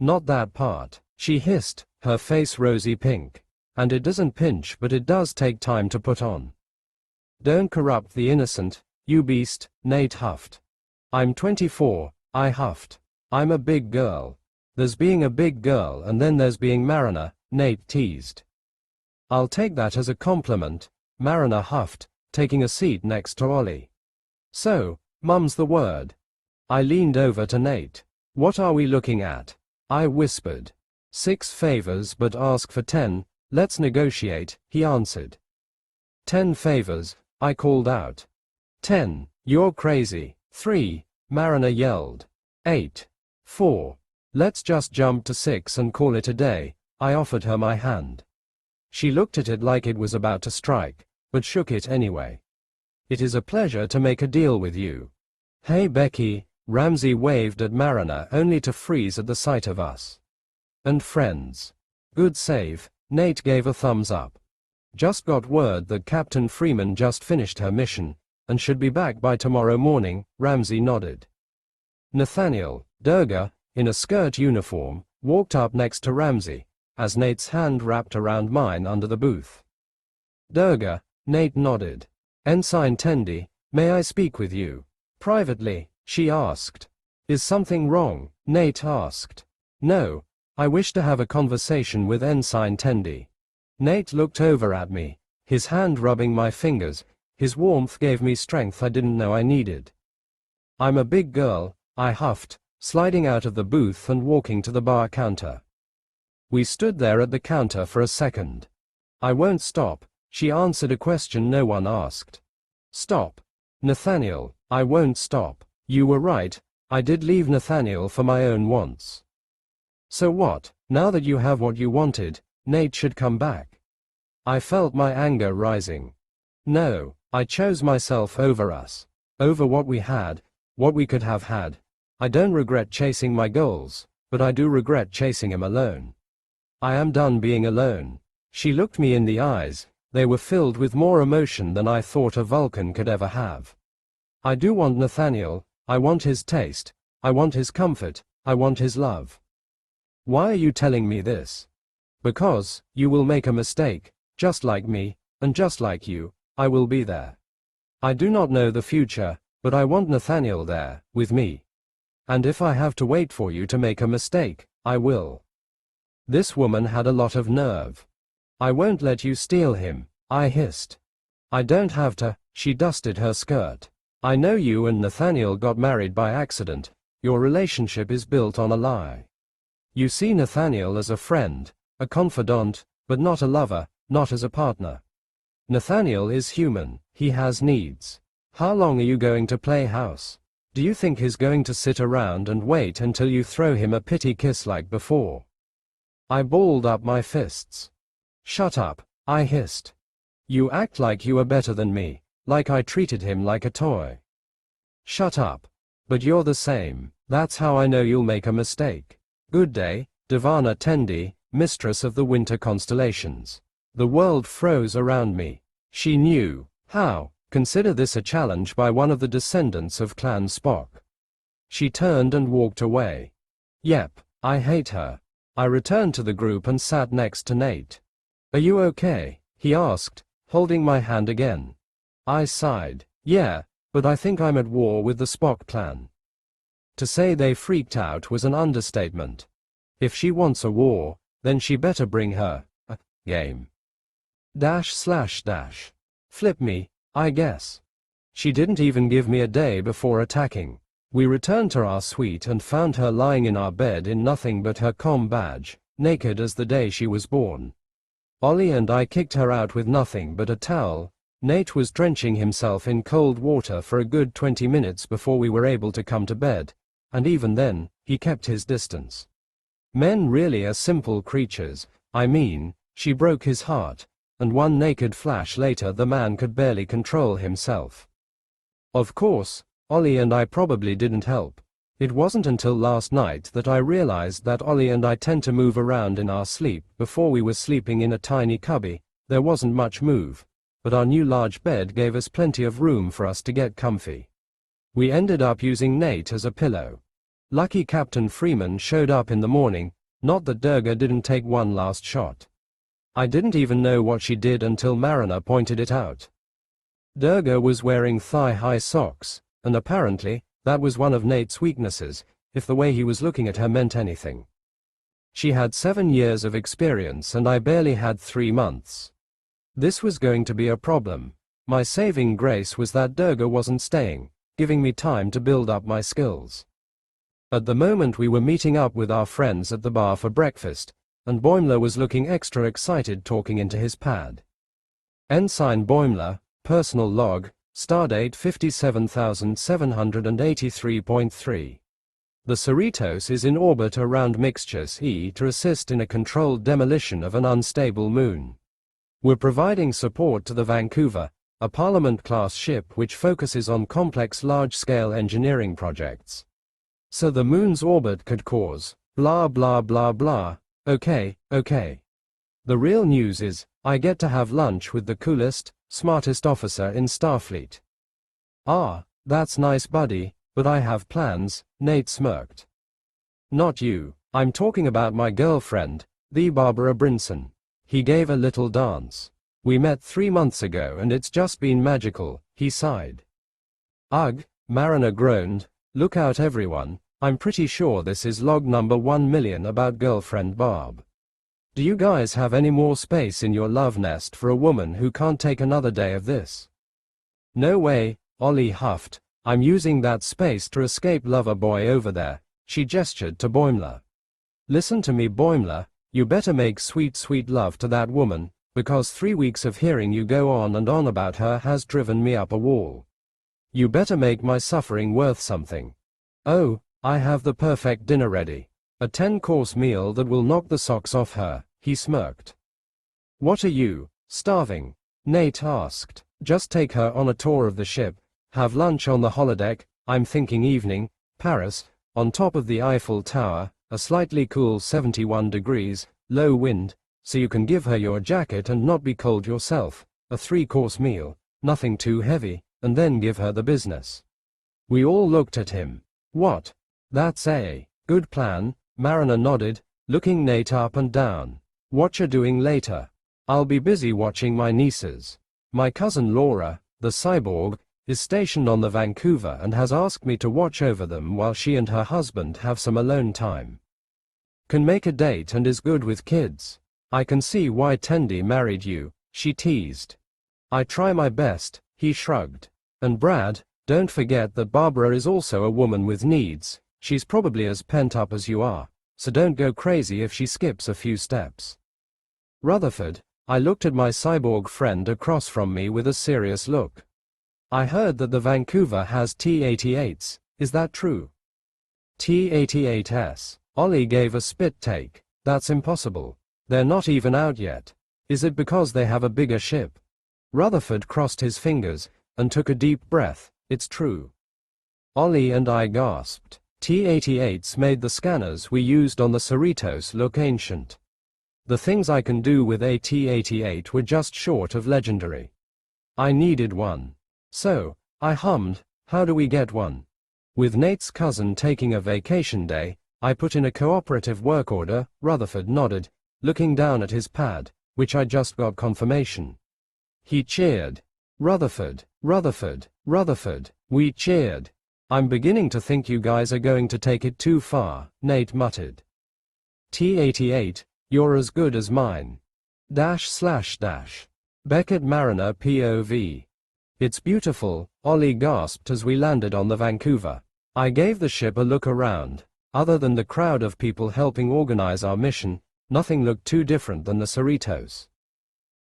Not that part, she hissed, her face rosy pink. And it doesn't pinch, but it does take time to put on. Don't corrupt the innocent, you beast, Nate huffed. I'm 24, I huffed. I'm a big girl. There's being a big girl and then there's being Mariner, Nate teased. I'll take that as a compliment, Mariner huffed, taking a seat next to Ollie. So, mum's the word. I leaned over to Nate. What are we looking at? I whispered. 6 favors but ask for 10, let's negotiate, he answered. 10 favors, I called out. 10, you're crazy. 3, Mariner yelled. 8, 4, let's just jump to 6 and call it a day, I offered her my hand. She looked at it like it was about to strike, but shook it anyway. It is a pleasure to make a deal with you. Hey Becky, Ramsey waved at Mariner only to freeze at the sight of us. And friends. Good save, Nate gave a thumbs up. Just got word that Captain Freeman just finished her mission, and should be back by tomorrow morning, Ramsey nodded. Nathaniel, Durga, in a skirt uniform, walked up next to Ramsey, as Nate's hand wrapped around mine under the booth. Durga, Nate nodded. Ensign Tendi, may I speak with you? Privately, she asked. Is something wrong? Nate asked. No, I wish to have a conversation with Ensign Tendi. Nate looked over at me, his hand rubbing my fingers. His warmth gave me strength I didn't know I needed. I'm a big girl, I huffed, sliding out of the booth and walking to the bar counter. We stood there at the counter for a second. I won't stop, she answered a question no one asked. Stop. Nathaniel, I won't stop. You were right, I did leave Nathaniel for my own wants. So what, now that you have what you wanted, Nate should come back? I felt my anger rising. No, I chose myself over us. Over what we had, what we could have had. I don't regret chasing my goals, but I do regret chasing him alone. I am done being alone. She looked me in the eyes, they were filled with more emotion than I thought a Vulcan could ever have. I do want Nathaniel, I want his taste, I want his comfort, I want his love. Why are you telling me this? Because, you will make a mistake, just like me, and just like you, I will be there. I do not know the future, but I want Nathaniel there, with me. And if I have to wait for you to make a mistake, I will. This woman had a lot of nerve. I won't let you steal him, I hissed. I don't have to, she dusted her skirt. I know you and Nathaniel got married by accident, your relationship is built on a lie. You see Nathaniel as a friend, a confidant, but not a lover, not as a partner. Nathaniel is human, he has needs. How long are you going to play house? Do you think he's going to sit around and wait until you throw him a pity kiss like before? I balled up my fists. Shut up, I hissed. You act like you are better than me, like I treated him like a toy. Shut up. But you're the same, that's how I know you'll make a mistake. Good day, Divana Tendi, mistress of the winter constellations. The world froze around me. She knew. How? Consider this a challenge by one of the descendants of Clan Spock. She turned and walked away. Yep, I hate her. I returned to the group and sat next to Nate. Are you okay? He asked, holding my hand again. I sighed. Yeah, but I think I'm at war with the Spock clan. To say they freaked out was an understatement. If she wants a war, then she better bring her game. Flip me, I guess. She didn't even give me a day before attacking. We returned to our suite and found her lying in our bed in nothing but her comm badge, naked as the day she was born. Ollie and I kicked her out with nothing but a towel. Nate was drenching himself in cold water for a good 20 minutes before we were able to come to bed, and even then, he kept his distance. Men really are simple creatures, I mean, she broke his heart, and one naked flash later the man could barely control himself. Of course, Ollie and I probably didn't help. It wasn't until last night that I realized that Ollie and I tend to move around in our sleep. Before we were sleeping in a tiny cubby, there wasn't much move, but our new large bed gave us plenty of room for us to get comfy. We ended up using Nate as a pillow. Lucky Captain Freeman showed up in the morning, not that Durga didn't take one last shot. I didn't even know what she did until Mariner pointed it out. Durga was wearing thigh-high socks, and apparently, that was one of Nate's weaknesses, if the way he was looking at her meant anything. She had 7 years of experience and I barely had 3 months. This was going to be a problem. My saving grace was that Durga wasn't staying, giving me time to build up my skills. At the moment we were meeting up with our friends at the bar for breakfast, and Boimler was looking extra excited talking into his pad. Ensign Boimler, personal log, stardate 57,783.3. The Cerritos is in orbit around Mixtus E to assist in a controlled demolition of an unstable moon. We're providing support to the Vancouver, a Parliament-class ship which focuses on complex large-scale engineering projects. So the moon's orbit could cause blah blah blah blah. Okay. The real news is, I get to have lunch with the coolest, smartest officer in Starfleet. Ah, that's nice buddy, but I have plans, Nate smirked. Not you, I'm talking about my girlfriend, the Barbara Brinson. He gave a little dance. We met 3 months ago and it's just been magical, he sighed. Ugh, Mariner groaned. Look out everyone, I'm pretty sure this is log number 1,000,000 about girlfriend Barb. Do you guys have any more space in your love nest for a woman who can't take another day of this? No way, Ollie huffed. I'm using that space to escape lover boy over there. She gestured to Boimler. Listen to me, Boimler, you better make sweet sweet love to that woman, because 3 weeks of hearing you go on and on about her has driven me up a wall. You better make my suffering worth something. Oh, I have the perfect dinner ready. A 10-course meal that will knock the socks off her, he smirked. What are you, starving? Nate asked. Just take her on a tour of the ship, have lunch on the holodeck, I'm thinking evening, Paris, on top of the Eiffel Tower, a slightly cool 71 degrees, low wind, so you can give her your jacket and not be cold yourself, a 3-course meal, nothing too heavy, and then give her the business. We all looked at him. What? That's a good plan, Mariner nodded, looking Nate up and down. What you doing later? I'll be busy watching my nieces. My cousin Laura, the cyborg, is stationed on the Vancouver and has asked me to watch over them while she and her husband have some alone time. Can make a date and is good with kids. I can see why Tendi married you, she teased. I try my best, he shrugged. And Brad, don't forget that Barbara is also a woman with needs. She's probably as pent up as you are, so don't go crazy if she skips a few steps. Rutherford, I looked at my cyborg friend across from me with a serious look. I heard that the Vancouver has T-88s, is that true? T-88s, Ollie gave a spit take. That's impossible. They're not even out yet. Is it because they have a bigger ship? Rutherford crossed his fingers and took a deep breath. It's true. Ollie and I gasped. T-88s made the scanners we used on the Cerritos look ancient. The things I can do with a T-88 were just short of legendary. I needed one. So, I hummed, how do we get one? With Nate's cousin taking a vacation day, I put in a cooperative work order. Rutherford nodded, looking down at his pad, which I just got confirmation. He cheered. Rutherford, Rutherford, Rutherford, we cheered. I'm beginning to think you guys are going to take it too far, Nate muttered. T-88, you're as good as mine. / Beckett Mariner POV. It's beautiful, Ollie gasped as we landed on the Vancouver. I gave the ship a look around. Other than the crowd of people helping organize our mission, nothing looked too different than the Cerritos.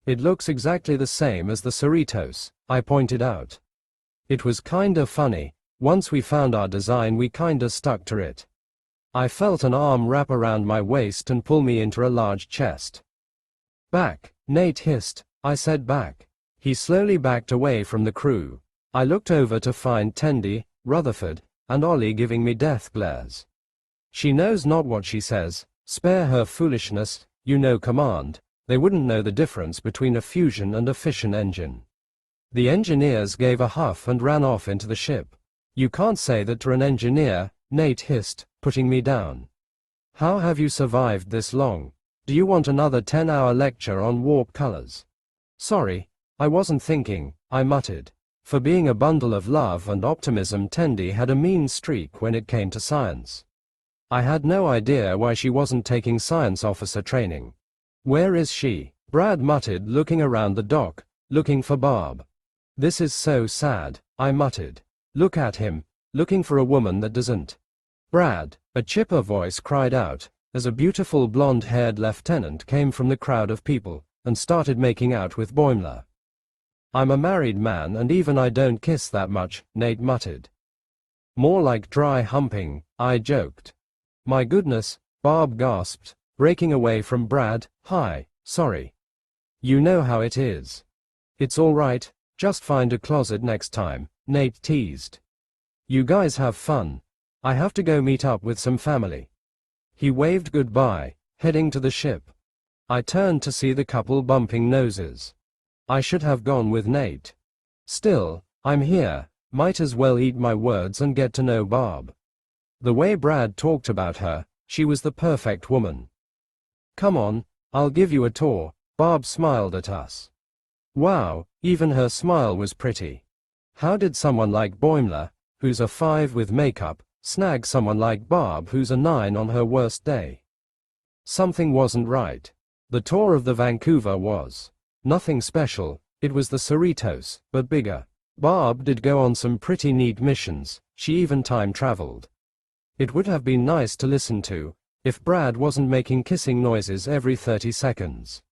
It looks exactly the same as the Cerritos, I pointed out. It was kinda funny, once we found our design we kinda stuck to it. I felt an arm wrap around my waist and pull me into a large chest. Back, Nate hissed. I said back. He slowly backed away from the crew. I looked over to find Tendi, Rutherford, and Ollie giving me death glares. She knows not what she says, spare her foolishness, you know command. They wouldn't know the difference between a fusion and a fission engine. The engineers gave a huff and ran off into the ship. You can't say that to an engineer, Nate hissed, putting me down. How have you survived this long? Do you want another 10-hour lecture on warp colors? Sorry, I wasn't thinking, I muttered. For being a bundle of love and optimism, Tendi had a mean streak when it came to science. I had no idea why she wasn't taking science officer training. Where is she? Brad muttered, looking around the dock, looking for Barb. This is so sad, I muttered. Look at him, looking for a woman that doesn't. Brad, a chipper voice cried out, as a beautiful blonde-haired lieutenant came from the crowd of people, and started making out with Boimler. I'm a married man and even I don't kiss that much, Nate muttered. More like dry humping, I joked. My goodness, Barb gasped, breaking away from Brad. Hi, sorry. You know how it is. It's all right, just find a closet next time, Nate teased. You guys have fun. I have to go meet up with some family." He waved goodbye, heading to the ship. I turned to see the couple bumping noses. I should have gone with Nate. Still, I'm here, might as well eat my words and get to know Barb. The way Brad talked about her, she was the perfect woman. "Come on, I'll give you a tour," Barb smiled at us. Wow, even her smile was pretty. How did someone like Boimler, who's a 5 with makeup, snag someone like Barb who's a 9 on her worst day? Something wasn't right. The tour of the Vancouver was nothing special, it was the Cerritos, but bigger. Barb did go on some pretty neat missions, she even time-traveled. It would have been nice to listen to, if Brad wasn't making kissing noises every 30 seconds.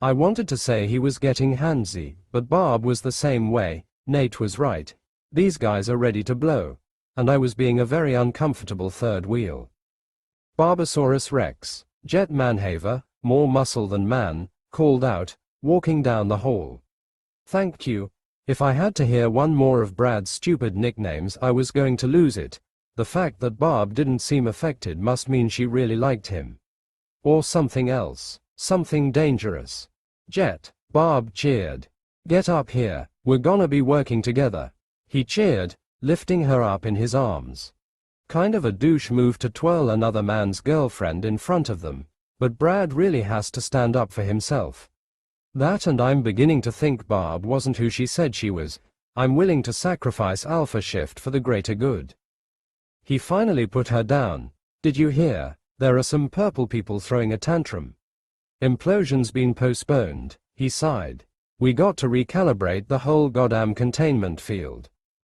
I wanted to say he was getting handsy, but Barb was the same way. Nate was right. These guys are ready to blow. And I was being a very uncomfortable third wheel. Barbosaurus Rex, Jet Manhaver, more muscle than man, called out, walking down the hall. Thank you. If I had to hear one more of Brad's stupid nicknames, I was going to lose it. The fact that Barb didn't seem affected must mean she really liked him. Or something else. Something dangerous. Jet, Barb cheered. Get up here, we're gonna be working together. He cheered, lifting her up in his arms. Kind of a douche move to twirl another man's girlfriend in front of them, but Brad really has to stand up for himself. That, and I'm beginning to think Barb wasn't who she said she was. I'm willing to sacrifice Alpha Shift for the greater good. He finally put her down. Did you hear? There are some purple people throwing a tantrum. Implosion's been postponed, he sighed. We got to recalibrate the whole goddamn containment field.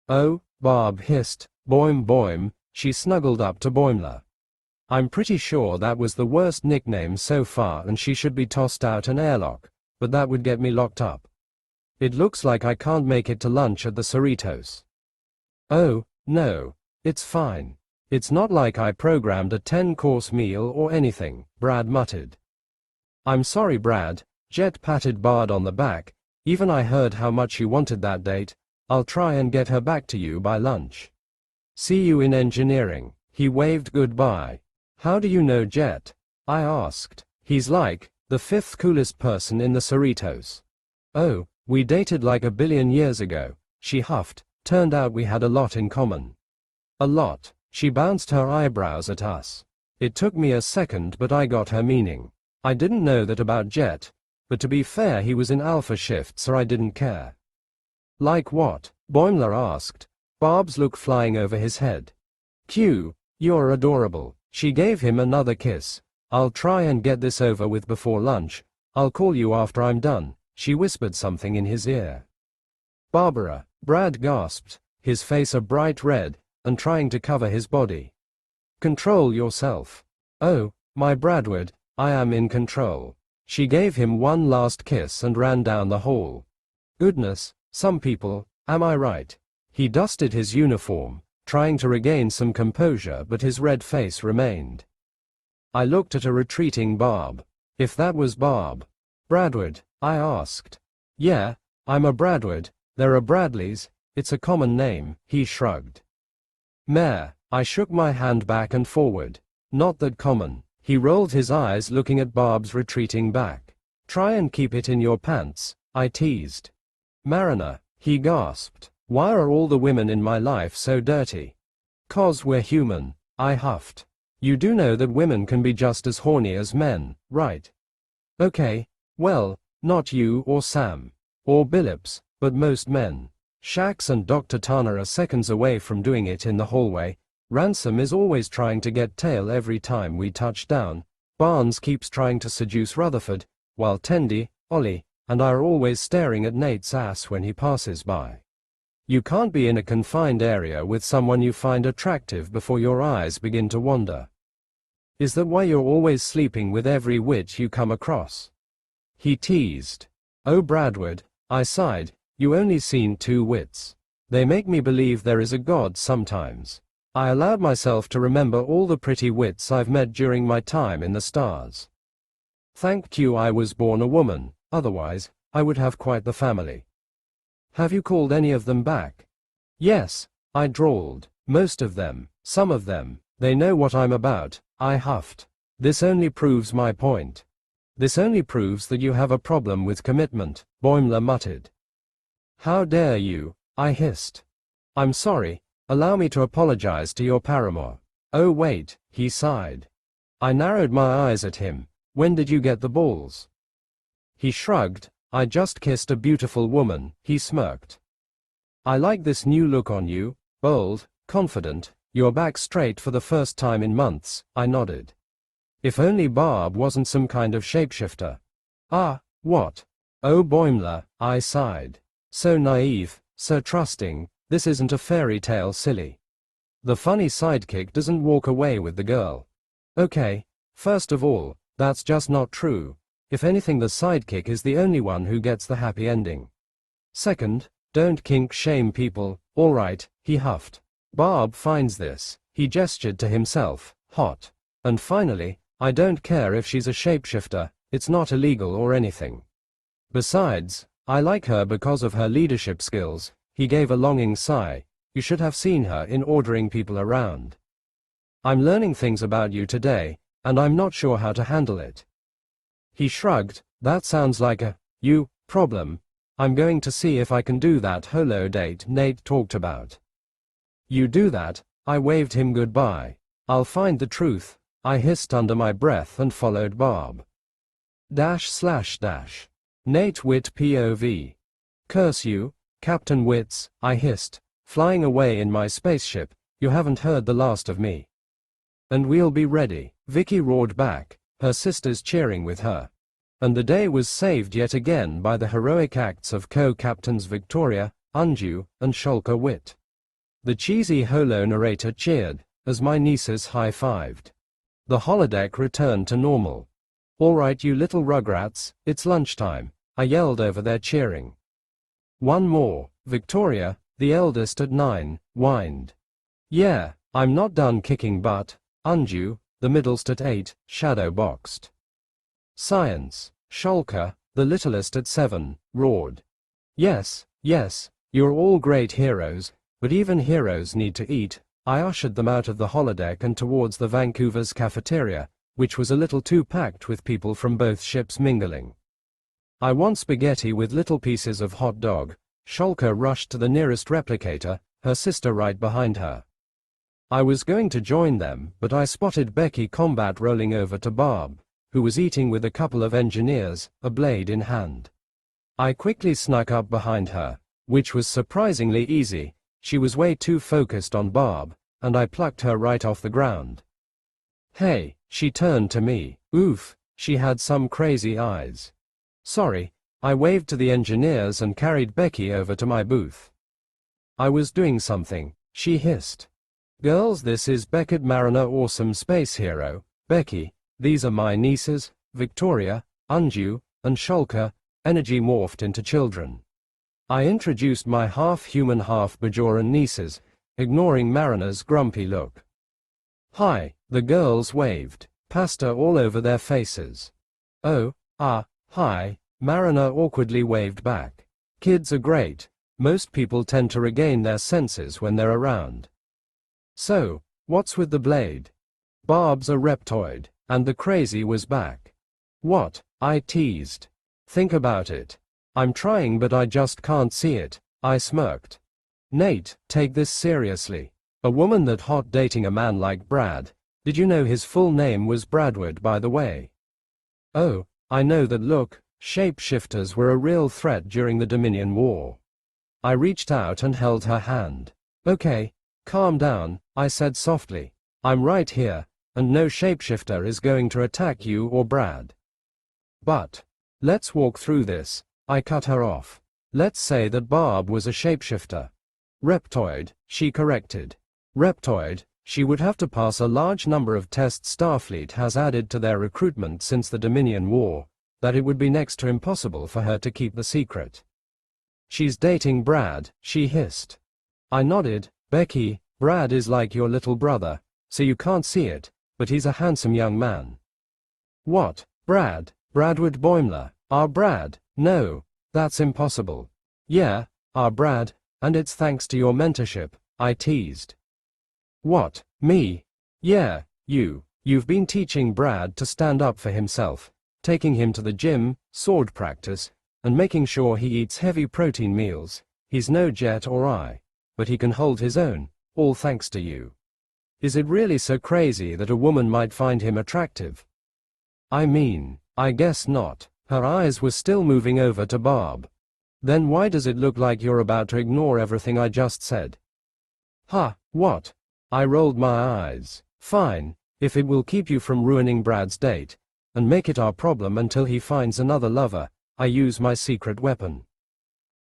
Oh, Barb hissed. Boim boim, she snuggled up to Boimler. I'm pretty sure that was the worst nickname so far and she should be tossed out an airlock, but that would get me locked up. It looks like I can't make it to lunch at the Cerritos. Oh, no, it's fine. It's not like I programmed a 10-course meal or anything, Brad muttered. I'm sorry, Brad, Jet patted Bard on the back. Even I heard how much you wanted that date. I'll try and get her back to you by lunch. See you in engineering. He waved goodbye. How do you know Jet? I asked. He's like the 5th coolest person in the Cerritos. Oh, we dated like a billion years ago, she huffed. Turned out we had a lot in common. A lot. She bounced her eyebrows at us. It took me a second, but I got her meaning. I didn't know that about Jet, but to be fair, he was in Alpha Shift, so I didn't care. Like what? Boimler asked, Barb's look flying over his head. Q, you're adorable. She gave him another kiss. I'll try and get this over with before lunch. I'll call you after I'm done. She whispered something in his ear. Barbara, Brad gasped, his face a bright red, and trying to cover his body. Control yourself. Oh, my Bradward, I am in control. She gave him one last kiss and ran down the hall. Goodness, some people, am I right? He dusted his uniform, trying to regain some composure, but his red face remained. I looked at a retreating Barb. If that was Barb. Bradward, I asked. Yeah, I'm a Bradward. There are Bradleys. It's a common name, he shrugged. Mayor, I shook my hand back and forward. Not that common. He rolled his eyes looking at Barb's retreating back. Try and keep it in your pants, I teased. Mariner, he gasped. Why are all the women in my life so dirty? 'Cause we're human, I huffed. You do know that women can be just as horny as men, right? Okay, well, not you or Sam. Or Billups, but most men. Shax and Dr. Tana are seconds away from doing it in the hallway. Ransom is always trying to get tail every time we touch down. Barnes keeps trying to seduce Rutherford, while Tendi, Ollie, and I are always staring at Nate's ass when he passes by. You can't be in a confined area with someone you find attractive before your eyes begin to wander. Is that why you're always sleeping with every witch you come across? He teased. Oh, Bradward, I sighed. You only seen 2 wits. They make me believe there is a God sometimes. I allowed myself to remember all the pretty wits I've met during my time in the stars. Thank you I was born a woman, otherwise, I would have quite the family. Have you called any of them back? Yes, I drawled, most of them. Some of them, they know what I'm about, I huffed. This only proves my point. This only proves that you have a problem with commitment, Boimler muttered. How dare you, I hissed. I'm sorry, allow me to apologize to your paramour. Oh wait, he sighed. I narrowed my eyes at him. When did you get the balls? He shrugged. I just kissed a beautiful woman, he smirked. I like this new look on you, bold, confident, you're back straight for the first time in months, I nodded. If only Barb wasn't some kind of shapeshifter. Ah, what? Oh Boimler, I sighed. So naive, so trusting, this isn't a fairy tale, silly. The funny sidekick doesn't walk away with the girl. Okay, first of all, that's just not true. If anything, the sidekick is the only one who gets the happy ending. Second, don't kink shame people, alright, he huffed. Barb finds this, he gestured to himself, hot. And finally, I don't care if she's a shapeshifter, it's not illegal or anything. Besides, I like her because of her leadership skills, he gave a longing sigh. You should have seen her in ordering people around. I'm learning things about you today, and I'm not sure how to handle it. He shrugged. That sounds like a problem. I'm going to see if I can do that holo date Nate talked about. You do that. I waved him goodbye. I'll find the truth, I hissed under my breath and followed Barb. Nate Witt POV. Curse you, Captain Witz, I hissed, flying away in my spaceship, you haven't heard the last of me. And we'll be ready, Vicky roared back, her sisters cheering with her. And the day was saved yet again by the heroic acts of co-captains Victoria, Anju, and Shulker Witt. The cheesy holo narrator cheered, as my nieces high-fived. The holodeck returned to normal. All right, you little rugrats, it's lunchtime, I yelled over their cheering. One more, Victoria, the eldest at 9, whined. Yeah, I'm not done kicking butt, Anju, the middlest at 8, shadow-boxed. Science, Shulker, the littlest at 7, roared. Yes, you're all great heroes, but even heroes need to eat. I ushered them out of the holodeck and towards the Vancouver's cafeteria, which was a little too packed with people from both ships mingling. I want spaghetti with little pieces of hot dog. Shulker rushed to the nearest replicator, her sister right behind her. I was going to join them, but I spotted Becky Combat rolling over to Barb, who was eating with a couple of engineers, a blade in hand. I quickly snuck up behind her, which was surprisingly easy. She was way too focused on Barb, and I plucked her right off the ground. Hey, she turned to me. Oof, she had some crazy eyes. Sorry, I waved to the engineers and carried Becky over to my booth. I was doing something, she hissed. Girls, this is Beckett Mariner, awesome space hero. Becky, these are my nieces, Victoria, Anju, and Shulker, energy morphed into children. I introduced my half-human half-Bajoran nieces, ignoring Mariner's grumpy look. Hi, the girls waved, pasta all over their faces. Oh, hi, Mariner awkwardly waved back. Kids are great. Most people tend to regain their senses when they're around. So, what's with the blade? Barb's a reptoid, and the crazy was back. What? I teased. Think about it. I'm trying but I just can't see it, I smirked. Nate, take this seriously. A woman that hot dating a man like Brad. Did you know his full name was Bradward, by the way? Oh, I know that. Look, shapeshifters were a real threat during the Dominion War. I reached out and held her hand. Okay, calm down, I said softly. I'm right here, and no shapeshifter is going to attack you or Brad. But let's walk through this, I cut her off. Let's say that Barb was a shapeshifter. Reptoid, she corrected. Reptoid, she would have to pass a large number of tests Starfleet has added to their recruitment since the Dominion War, that it would be next to impossible for her to keep the secret. She's dating Brad, she hissed. I nodded. Becky, Brad is like your little brother, so you can't see it, but he's a handsome young man. What, Brad? Bradward Boimler, our Brad? No, that's impossible. Yeah, our Brad, and it's thanks to your mentorship, I teased. What? Me? Yeah, you. You've been teaching Brad to stand up for himself, taking him to the gym, sword practice, and making sure he eats heavy protein meals. He's no Jet or I, but he can hold his own, all thanks to you. Is it really so crazy that a woman might find him attractive? I mean, I guess not. Her eyes were still moving over to Barb. Then why does it look like you're about to ignore everything I just said? Huh, what? I rolled my eyes. Fine, if it will keep you from ruining Brad's date, and make it our problem until he finds another lover, I use my secret weapon.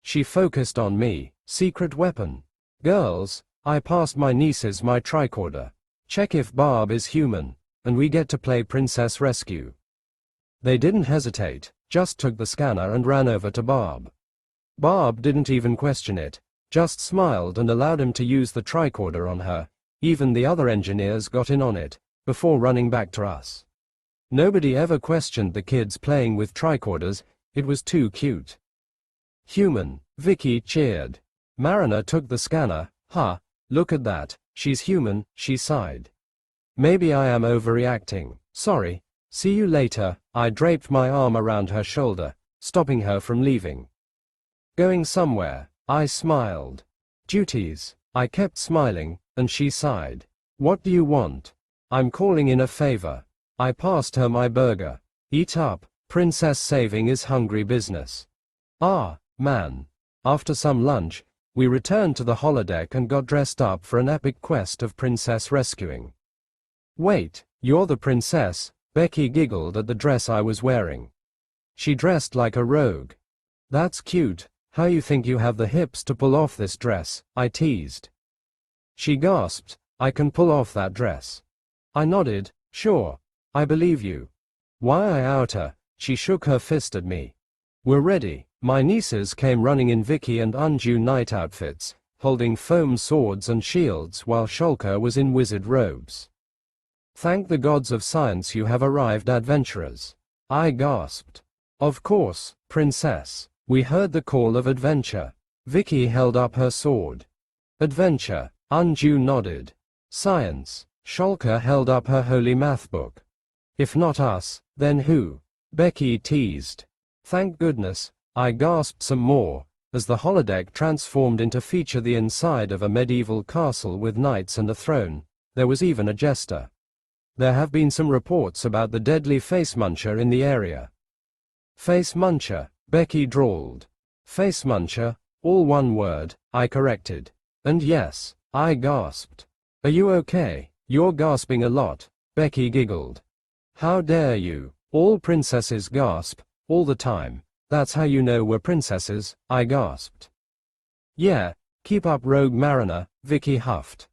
She focused on me. Secret weapon. Girls, I passed my nieces my tricorder. Check if Barb is human, and we get to play Princess Rescue. They didn't hesitate, just took the scanner and ran over to Barb. Barb didn't even question it, just smiled and allowed him to use the tricorder on her. Even the other engineers got in on it, before running back to us. Nobody ever questioned the kids playing with tricorders, it was too cute. Human, Vicky cheered. Mariner took the scanner. Huh, look at that, she's human, she sighed. Maybe I am overreacting, sorry, see you later. I draped my arm around her shoulder, stopping her from leaving. Going somewhere, I smiled. Duties, I kept smiling, and she sighed. What do you want? I'm calling in a favor. I passed her my burger. Eat up, princess saving is hungry business. Ah, man. After some lunch, we returned to the holodeck and got dressed up for an epic quest of princess rescuing. Wait, you're the princess? Becky giggled at the dress I was wearing. She dressed like a rogue. That's cute, how you think you have the hips to pull off this dress, I teased. She gasped, I can pull off that dress. I nodded, sure, I believe you. Why I out her, she shook her fist at me. We're ready. My nieces came running in Vicky and Anju night outfits, holding foam swords and shields while Shulker was in wizard robes. Thank the gods of science you have arrived, adventurers. I gasped. Of course, princess. We heard the call of adventure. Vicky held up her sword. Adventure, Anju nodded. Science, Shulker held up her holy math book. If not us, then who? Becky teased. Thank goodness, I gasped some more, as the holodeck transformed into feature the inside of a medieval castle with knights and a throne. There was even a jester. There have been some reports about the deadly face muncher in the area. Face muncher, Becky drawled. Face muncher, all one word, I corrected. And yes, I gasped. Are you okay? You're gasping a lot, Becky giggled. How dare you? All princesses gasp, all the time. That's how you know we're princesses, I gasped. Yeah, keep up, rogue mariner, Vicky huffed.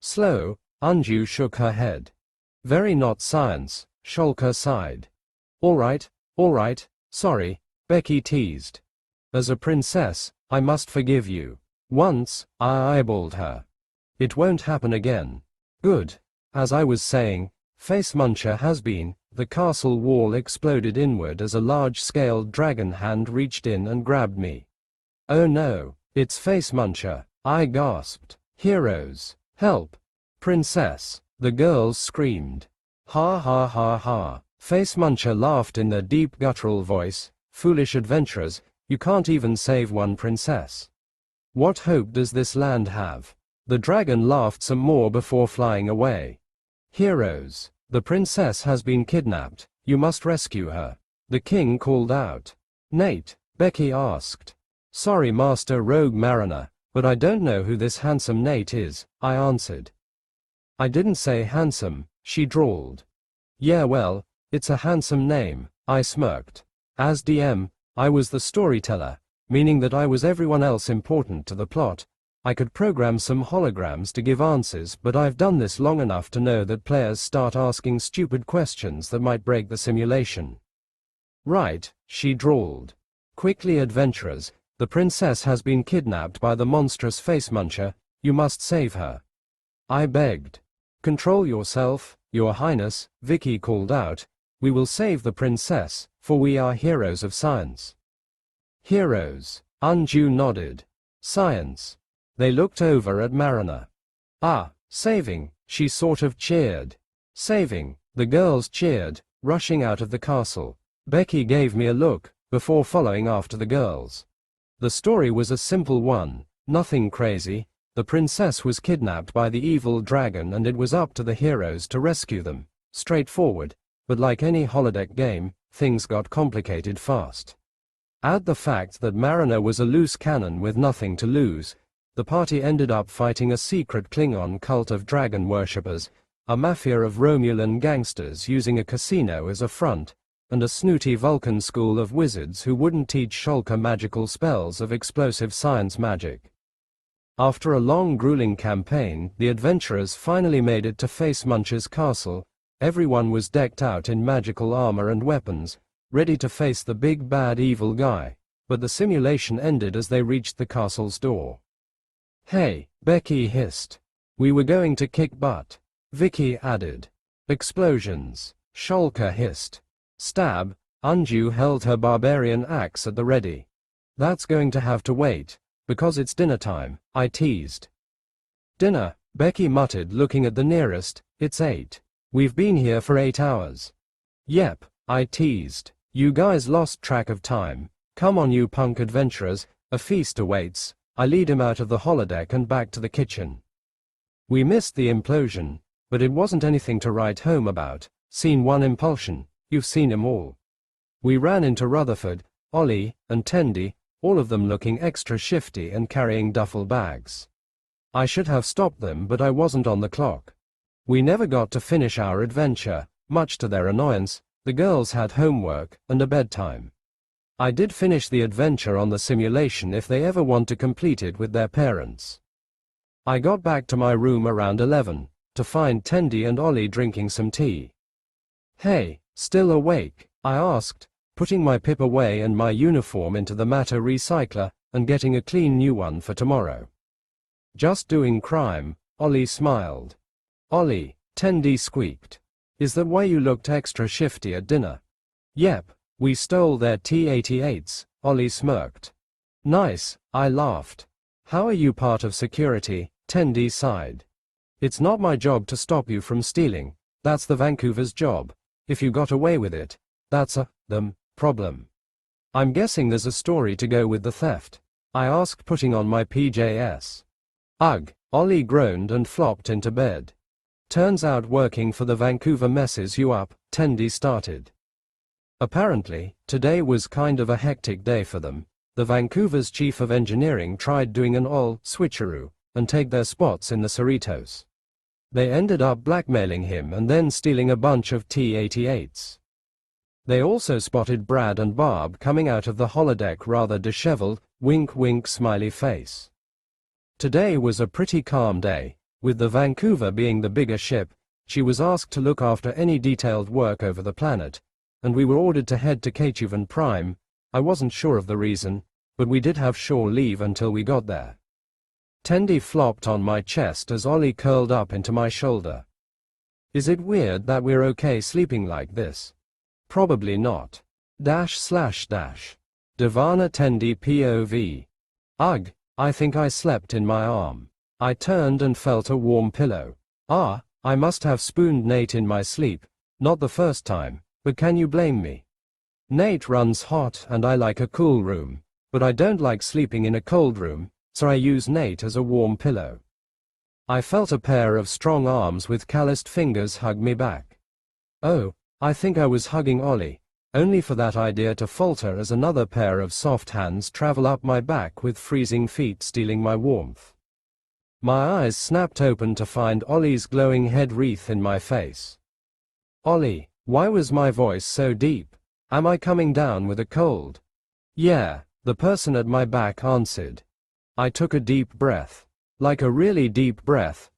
Slow, Anju shook her head. Very not science, Shulker sighed. All right, sorry, Becky teased. As a princess, I must forgive you. Once, I eyeballed her. It won't happen again. Good. As I was saying, Face Muncher has been. The castle wall exploded inward as a large-scaled dragon hand reached in and grabbed me. Oh no, it's Face Muncher, I gasped. Heroes, help. Princess, the girls screamed. Ha ha ha ha. Face Muncher laughed in their deep guttural voice. Foolish adventurers, you can't even save one princess. What hope does this land have? The dragon laughed some more before flying away. Heroes, the princess has been kidnapped, you must rescue her. The king called out. Nate, Becky asked. Sorry, Master Rogue Mariner, but I don't know who this handsome Nate is, I answered. I didn't say handsome, she drawled. Yeah well, it's a handsome name, I smirked. As DM, I was the storyteller, meaning that I was everyone else important to the plot. I could program some holograms to give answers, but I've done this long enough to know that players start asking stupid questions that might break the simulation. Right, she drawled. Quickly, adventurers, the princess has been kidnapped by the monstrous Face Muncher, you must save her. I begged. Control yourself, your highness, Vicky called out. We will save the princess, for we are heroes of science. Heroes, Anju nodded. Science. They looked over at Mariner. Ah, saving, She sort of cheered. Saving. The girls cheered, rushing out of the castle. Becky gave me a look, before following after the girls. The story was a simple one, nothing crazy. The princess was kidnapped by the evil dragon and it was up to the heroes to rescue them. Straightforward, but like any holodeck game, things got complicated fast. Add the fact that Mariner was a loose cannon with nothing to lose. The party ended up fighting a secret Klingon cult of dragon worshippers, a mafia of Romulan gangsters using a casino as a front, and a snooty Vulcan school of wizards who wouldn't teach Shulker magical spells of explosive science magic. After a long grueling campaign, the adventurers finally made it to Face Muncher's castle. Everyone was decked out in magical armor and weapons, ready to face the big bad evil guy, but the simulation ended as they reached the castle's door. "Hey," Becky hissed. "We were going to kick butt," Vicky added. "Explosions," Shulker hissed. "Stab," Anju held her barbarian axe at the ready. "That's going to have to wait, because it's dinner time," I teased. "Dinner," Becky muttered, looking at the nearest. "It's 8. We've been here for 8 hours. "Yep," I teased. "You guys lost track of time. Come on, you punk adventurers, a feast awaits." I lead him out of the holodeck and back to the kitchen. We missed the implosion, but it wasn't anything to write home about. Scene 1 impulsion, you've seen him all. We ran into Rutherford, Ollie, and Tendi, all of them looking extra shifty and carrying duffel bags. I should have stopped them, but I wasn't on the clock. We never got to finish our adventure, much to their annoyance. The girls had homework and a bedtime. I did finish the adventure on the simulation if they ever want to complete it with their parents. I got back to my room around 11, to find Tendi and Ollie drinking some tea. "Hey, still awake?" I asked, putting my pip away and my uniform into the matter recycler, and getting a clean new one for tomorrow. "Just doing crime," Ollie smiled. "Ollie," Tendi squeaked. "Is that why you looked extra shifty at dinner?" "Yep, we stole their T-88s, Ollie smirked. "Nice," I laughed. "How are you part of security?" Tendi sighed. "It's not my job to stop you from stealing, that's the Vancouver's job. If you got away with it, that's them problem." "I'm guessing there's a story to go with the theft?" I asked, putting on my PJs. "Ugh," Ollie groaned and flopped into bed. "Turns out working for the Vancouver messes you up," Tendi started. Apparently, today was kind of a hectic day for them. The Vancouver's chief of engineering tried doing an all switcheroo and take their spots in the Cerritos. They ended up blackmailing him and then stealing a bunch of T-88s. They also spotted Brad and Barb coming out of the holodeck rather disheveled, wink wink smiley face. Today was a pretty calm day, with the Vancouver being the bigger ship. She was asked to look after any detailed work over the planet, and we were ordered to head to Ketuvan Prime. I wasn't sure of the reason, but we did have shore leave until we got there. Tendi flopped on my chest as Ollie curled up into my shoulder. "Is it weird that we're okay sleeping like this?" "Probably not. // Divana Tendi POV. Ugh, I think I slept in my arm. I turned and felt a warm pillow. I must have spooned Nate in my sleep, not the first time, but can you blame me? Nate runs hot and I like a cool room, but I don't like sleeping in a cold room, so I use Nate as a warm pillow. I felt a pair of strong arms with calloused fingers hug me back. Oh, I think I was hugging Ollie, only for that idea to falter as another pair of soft hands travel up my back with freezing feet stealing my warmth. My eyes snapped open to find Ollie's glowing head wreath in my face. "Ollie, why was my voice so deep? Am I coming down with a cold?" "Yeah," the person at my back answered. I took a deep breath. Like a really deep breath,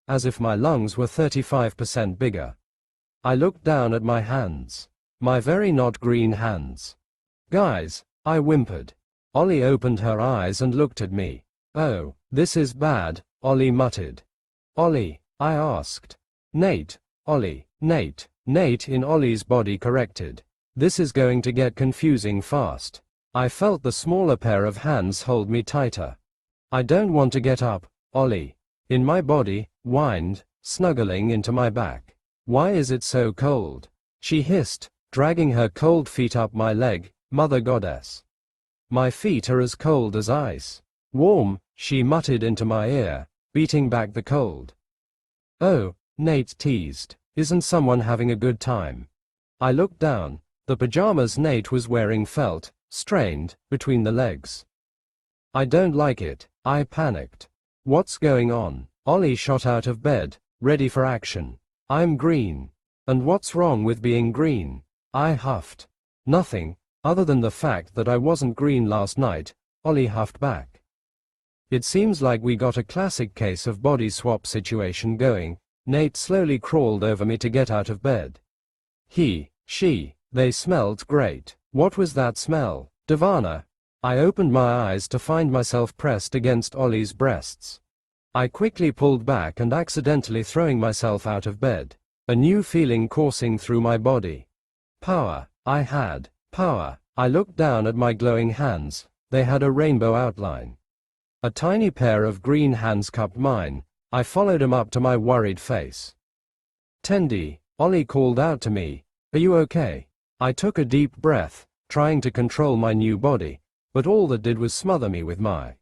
as if my lungs were 35% bigger. I looked down at my hands. My very not green hands. "Guys," I whimpered. Ollie opened her eyes and looked at me. "Oh, this is bad," Ollie muttered. "Ollie," I asked. "Nate, Ollie, Nate," Nate in Ollie's body corrected. "This is going to get confusing fast." I felt the smaller pair of hands hold me tighter. "I don't want to get up, Ollie," in my body, whined, snuggling into my back. Why is it so cold? She hissed, dragging her cold feet up my leg. Mother goddess. My feet are as cold as ice. Warm, she muttered into my ear, beating back the cold. Oh, Nate teased. Isn't someone having a good time? I looked down. The pajamas Nate was wearing felt, strained, between the legs. I don't like it, I panicked. What's going on? Ollie shot out of bed, ready for action. I'm green. And what's wrong with being green? I huffed. Nothing, other than the fact that I wasn't green last night, Ollie huffed back. It seems like we got a classic case of body swap situation going. Nate slowly crawled over me to get out of bed. She, they smelled great. What was that smell? Divana. I opened my eyes to find myself pressed against Ollie's breasts. I quickly pulled back and accidentally throwing myself out of bed. A new feeling coursing through my body. Power. I had power. I looked down at my glowing hands. They had a rainbow outline. A tiny pair of green hands cupped mine. I followed him up to my worried face. Tendi, Ollie called out to me. Are you okay? I took a deep breath, trying to control my new body, but all that did was smother me with my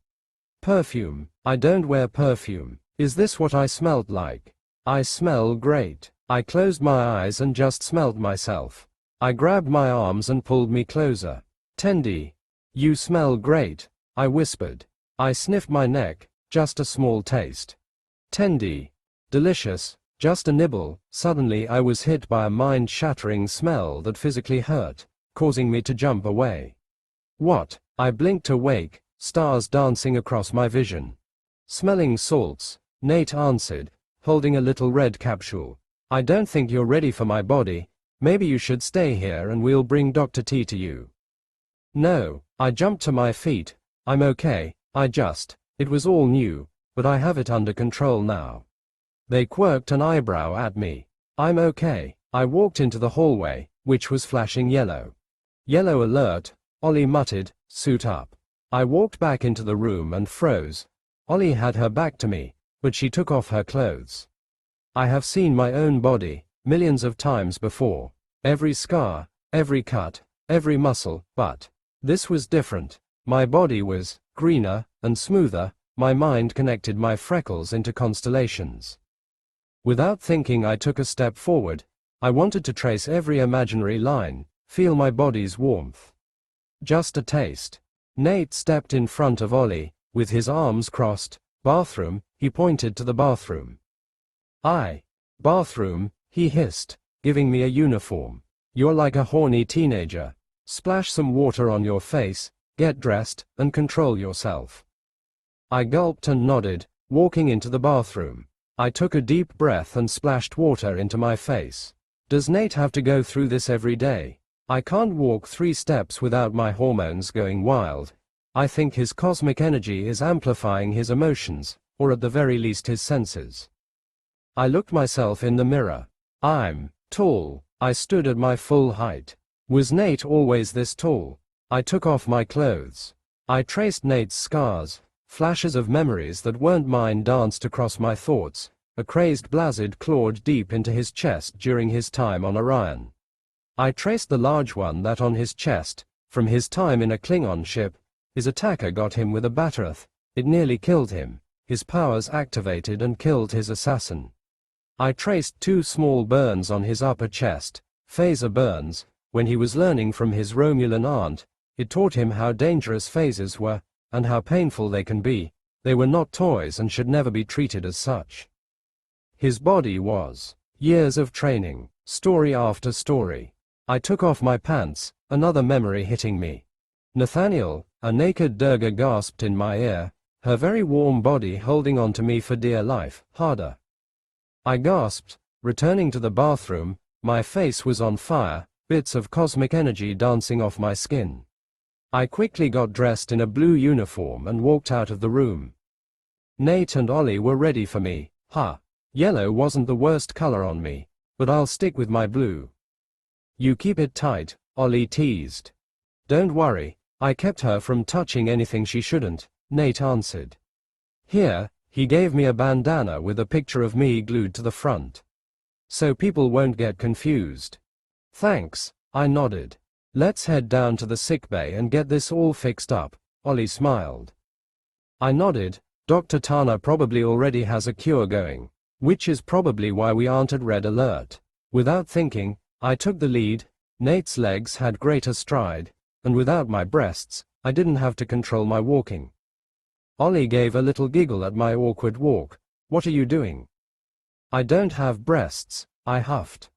perfume. I don't wear perfume. Is this what I smelled like? I smell great. I closed my eyes and just smelled myself. I grabbed my arms and pulled me closer. Tendi, you smell great, I whispered. I sniffed my neck, just a small taste. Tendi, delicious, just a nibble. Suddenly I was hit by a mind-shattering smell that physically hurt, causing me to jump away. What? I blinked awake, stars dancing across my vision. Smelling salts, Nate answered, holding a little red capsule. I don't think you're ready for my body. Maybe you should stay here and we'll bring Dr. T to you. No, I jumped to my feet. I'm okay, it was all new, but I have it under control now. They quirked an eyebrow at me. I'm okay. I walked into the hallway, which was flashing yellow. Yellow alert, Ollie muttered, suit up. I walked back into the room and froze. Ollie had her back to me, but she took off her clothes. I have seen my own body millions of times before. Every scar, every cut, every muscle, but this was different. My body was greener and smoother. My mind connected my freckles into constellations. Without thinking, I took a step forward. I wanted to trace every imaginary line, feel my body's warmth. Just a taste. Nate stepped in front of Ollie, with his arms crossed. Bathroom, he pointed to the bathroom. Bathroom, he hissed, giving me a uniform. You're like a horny teenager. Splash some water on your face, get dressed, and control yourself. I gulped and nodded, walking into the bathroom. I took a deep breath and splashed water into my face. Does Nate have to go through this every day? I can't walk 3 steps without my hormones going wild. I think his cosmic energy is amplifying his emotions, or at the very least his senses. I looked myself in the mirror. I'm tall. I stood at my full height. Was Nate always this tall? I took off my clothes. I traced Nate's scars. Flashes of memories that weren't mine danced across my thoughts. A crazed Blazid clawed deep into his chest during his time on Orion. I traced the large one that on his chest, from his time in a Klingon ship. His attacker got him with a Batarath. It nearly killed him. His powers activated and killed his assassin. I traced 2 small burns on his upper chest, phaser burns. When he was learning from his Romulan aunt, it taught him how dangerous phasers were, and how painful they can be. They were not toys and should never be treated as such. His body was years of training, story after story. I took off my pants, another memory hitting me. Nathaniel, a naked Durga gasped in my ear, her very warm body holding on to me for dear life, harder. I gasped, returning to the bathroom. My face was on fire, bits of cosmic energy dancing off my skin. I quickly got dressed in a blue uniform and walked out of the room. Nate and Ollie were ready for me. Yellow wasn't the worst color on me, but I'll stick with my blue. You keep it tight, Ollie teased. Don't worry, I kept her from touching anything she shouldn't, Nate answered. Here, He gave me a bandana with a picture of me glued to the front. So people won't get confused. Thanks, I nodded. Let's head down to the sickbay and get this all fixed up, Ollie smiled. I nodded. Dr. Tana probably already has a cure going, which is probably why we aren't at red alert. Without thinking, I took the lead. Nate's legs had greater stride, and without my breasts, I didn't have to control my walking. Ollie gave a little giggle at my awkward walk. What are you doing? I don't have breasts, I huffed.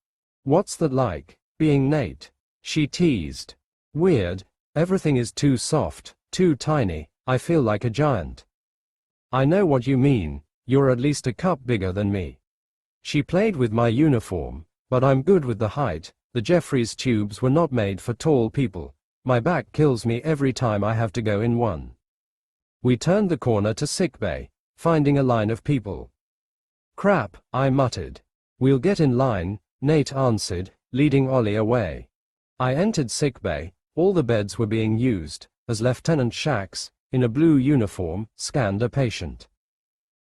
What's that like, being Nate? She teased. Weird, everything is too soft, too tiny, I feel like a giant. I know what you mean, you're at least a cup bigger than me. She played with my uniform, but I'm good with the height. The Jeffries tubes were not made for tall people. My back kills me every time I have to go in one. We turned the corner to sickbay, finding a line of people. Crap, I muttered. We'll get in line, Nate answered, leading Ollie away. I entered sickbay. All the beds were being used, as Lieutenant Shax, in a blue uniform, scanned a patient.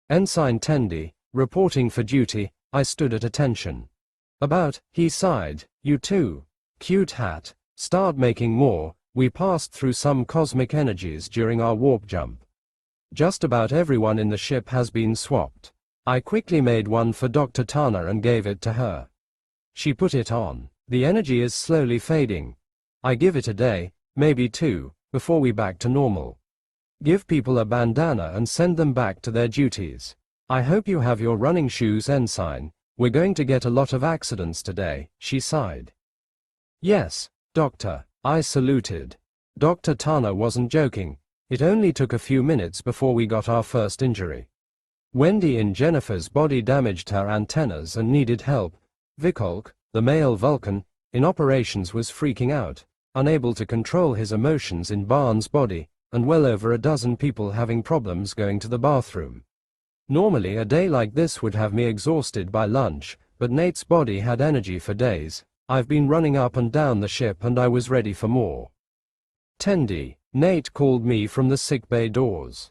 Ensign Tendi, reporting for duty. I stood at attention. He sighed, you too. Cute hat. Start making more. We passed through some cosmic energies during our warp jump. Just about everyone in the ship has been swapped. I quickly made one for Dr. Tana and gave it to her. She put it on. The energy is slowly fading. I give it a day, maybe two, before we back to normal. Give people a bandana and send them back to their duties. I hope you have your running shoes, Ensign. We're going to get a lot of accidents today, she sighed. Yes, Doctor, I saluted. Dr. Tana wasn't joking. It only took a few minutes before we got our first injury. Wendy in Jennifer's body damaged her antennas and needed help. Vikolk, the male Vulcan, in operations was freaking out, unable to control his emotions in Barnes' body, and well over a dozen people having problems going to the bathroom. Normally a day like this would have me exhausted by lunch, but Nate's body had energy for days. I've been running up and down the ship and I was ready for more. Tendi, Nate called me from the sickbay doors.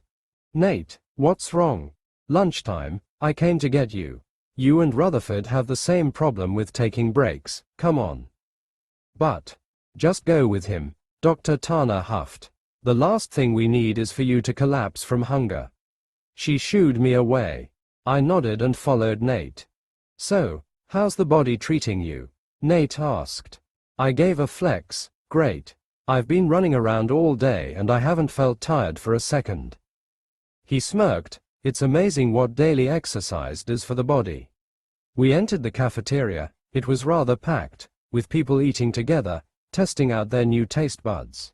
Nate, what's wrong? Lunchtime, I came to get you. You and Rutherford have the same problem with taking breaks, come on. But, just go with him, Dr. Tana huffed. The last thing we need is for you to collapse from hunger. She shooed me away. I nodded and followed Nate. So, how's the body treating you? Nate asked. I gave a flex. Great. I've been running around all day and I haven't felt tired for a second. He smirked. It's amazing what daily exercise does for the body. We entered the cafeteria. It was rather packed, with people eating together, testing out their new taste buds.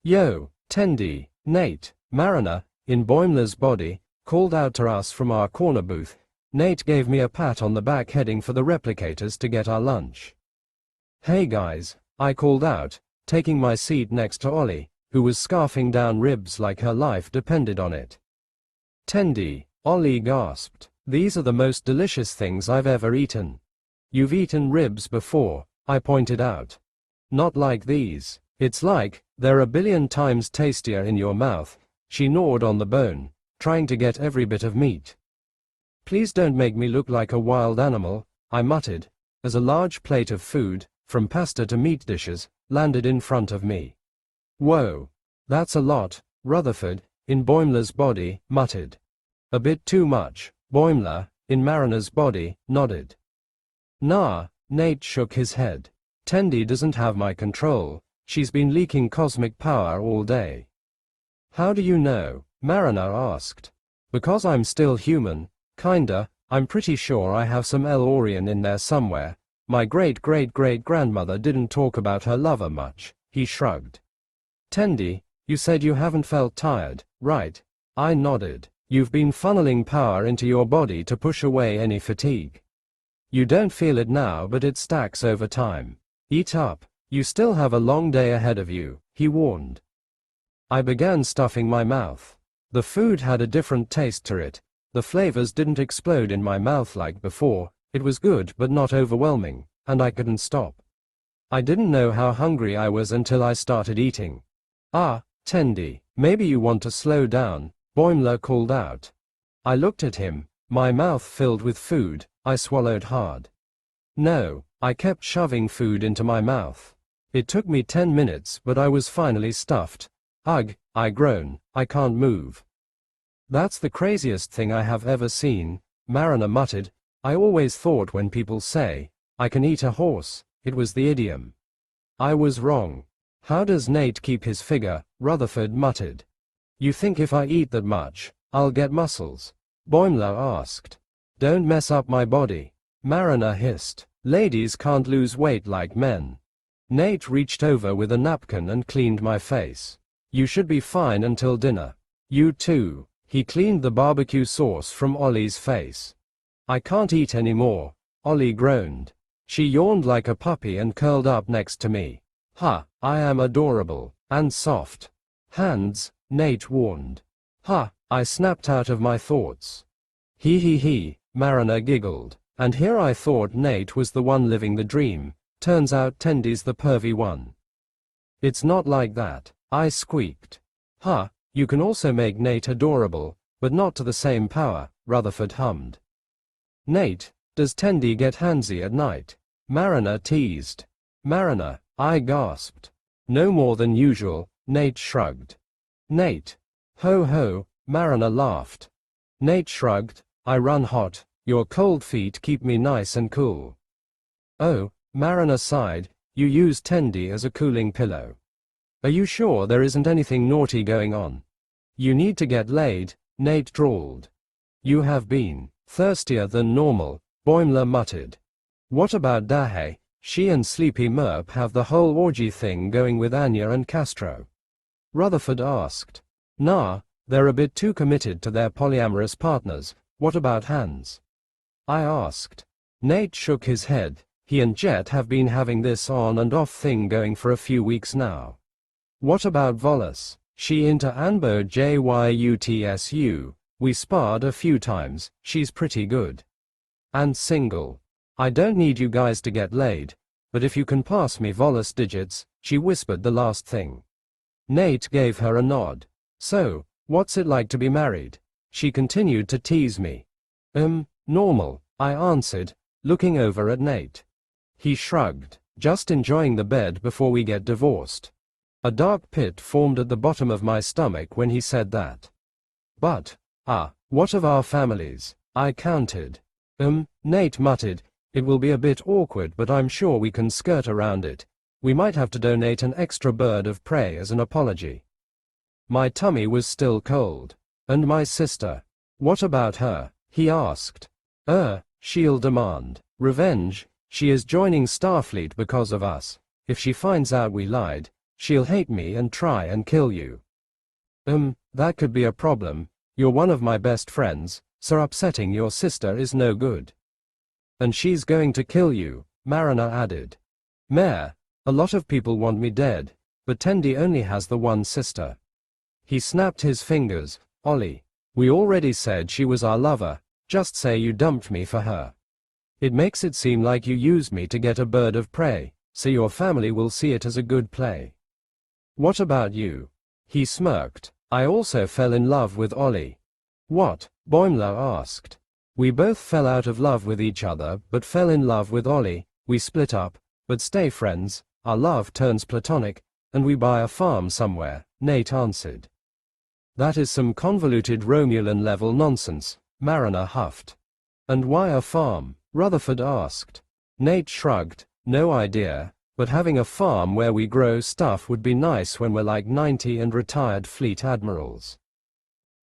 Yo, Tendi, Nate, Mariner, in Boimler's body, called out to us from our corner booth. Nate gave me a pat on the back heading for the replicators to get our lunch. Hey guys, I called out, taking my seat next to Ollie, who was scarfing down ribs like her life depended on it. Tendi, Ollie gasped. These are the most delicious things I've ever eaten. You've eaten ribs before, I pointed out. Not like these. It's like, they're a billion times tastier in your mouth. She gnawed on the bone, trying to get every bit of meat. Please don't make me look like a wild animal, I muttered, as a large plate of food, from pasta to meat dishes, landed in front of me. Whoa. That's a lot, Rutherford, in Boimler's body, muttered. A bit too much, Boimler, in Mariner's body, nodded. Nah, Nate shook his head. Tendi doesn't have my control, she's been leaking cosmic power all day. How do you know? Mariner asked. Because I'm still human, kinda, I'm pretty sure I have some El-Aurian in there somewhere. My great-great-great-grandmother didn't talk about her lover much, he shrugged. Tendi, you said you haven't felt tired, right? I nodded. You've been funneling power into your body to push away any fatigue. You don't feel it now but it stacks over time. Eat up, you still have a long day ahead of you, he warned. I began stuffing my mouth. The food had a different taste to it. The flavors didn't explode in my mouth like before. It was good but not overwhelming, and I couldn't stop. I didn't know how hungry I was until I started eating. Ah, Tendi, maybe you want to slow down, Boimler called out. I looked at him, my mouth filled with food. I swallowed hard. No, I kept shoving food into my mouth. It took me 10 minutes, but I was finally stuffed. Ugh, I groan, I can't move. That's the craziest thing I have ever seen, Mariner muttered. I always thought when people say, I can eat a horse, it was the idiom. I was wrong. How does Nate keep his figure? Rutherford muttered. You think if I eat that much, I'll get muscles? Boimler asked. Don't mess up my body. Mariner hissed. Ladies can't lose weight like men. Nate reached over with a napkin and cleaned my face. You should be fine until dinner. You too. He cleaned the barbecue sauce from Ollie's face. I can't eat anymore, Ollie groaned. She yawned like a puppy and curled up next to me. Ha, I am adorable, and soft. Hands, Nate warned. Ha, I snapped out of my thoughts. He, Mariner giggled. And here I thought Nate was the one living the dream. Turns out Tendy's the pervy one. It's not like that, I squeaked. Ha, you can also make Nate adorable, but not to the same power, Rutherford hummed. Nate, does Tendy get handsy at night? Mariner teased. Mariner, I gasped. No more than usual, Nate shrugged. Nate. Ho ho, Mariner laughed. Nate shrugged. I run hot. Your cold feet keep me nice and cool. Oh, Mariner sighed. You use Tendy as a cooling pillow. Are you sure there isn't anything naughty going on? You need to get laid, Nate drawled. You have been thirstier than normal, Boimler muttered. What about Dahe? She and Sleepy Merp have the whole orgy thing going with Anya and Castro. Rutherford asked. Nah, they're a bit too committed to their polyamorous partners. What about Hans? I asked. Nate shook his head. He and Jet have been having this on and off thing going for a few weeks now. What about Volas? She into Anbo Jyutsu. We sparred a few times, she's pretty good. And single. I don't need you guys to get laid, but if you can pass me Volas digits, she whispered the last thing. Nate gave her a nod. So, what's it like to be married? She continued to tease me. Normal, I answered, looking over at Nate. He shrugged. Just enjoying the bed before we get divorced. A dark pit formed at the bottom of my stomach when he said that. But, what of our families? I countered. Nate muttered, it will be a bit awkward but I'm sure we can skirt around it. We might have to donate an extra bird of prey as an apology. My tummy was still cold. And my sister? What about her? He asked. She'll demand revenge. She is joining Starfleet because of us. If she finds out we lied, she'll hate me and try and kill you. That could be a problem. You're one of my best friends, so upsetting your sister is no good. And she's going to kill you, Mariner added. Mayor, a lot of people want me dead, but Tendi only has the one sister. He snapped his fingers. Ollie, we already said she was our lover, just say you dumped me for her. It makes it seem like you used me to get a bird of prey, so your family will see it as a good play. What about you? He smirked. I also fell in love with Ollie. What? Boimler asked. We both fell out of love with each other but fell in love with Ollie. We split up, but stay friends, our love turns platonic, and we buy a farm somewhere, Nate answered. That is some convoluted Romulan-level nonsense, Mariner huffed. And why a farm? Rutherford asked. Nate shrugged. No idea, but having a farm where we grow stuff would be nice when we're like 90 and retired fleet admirals.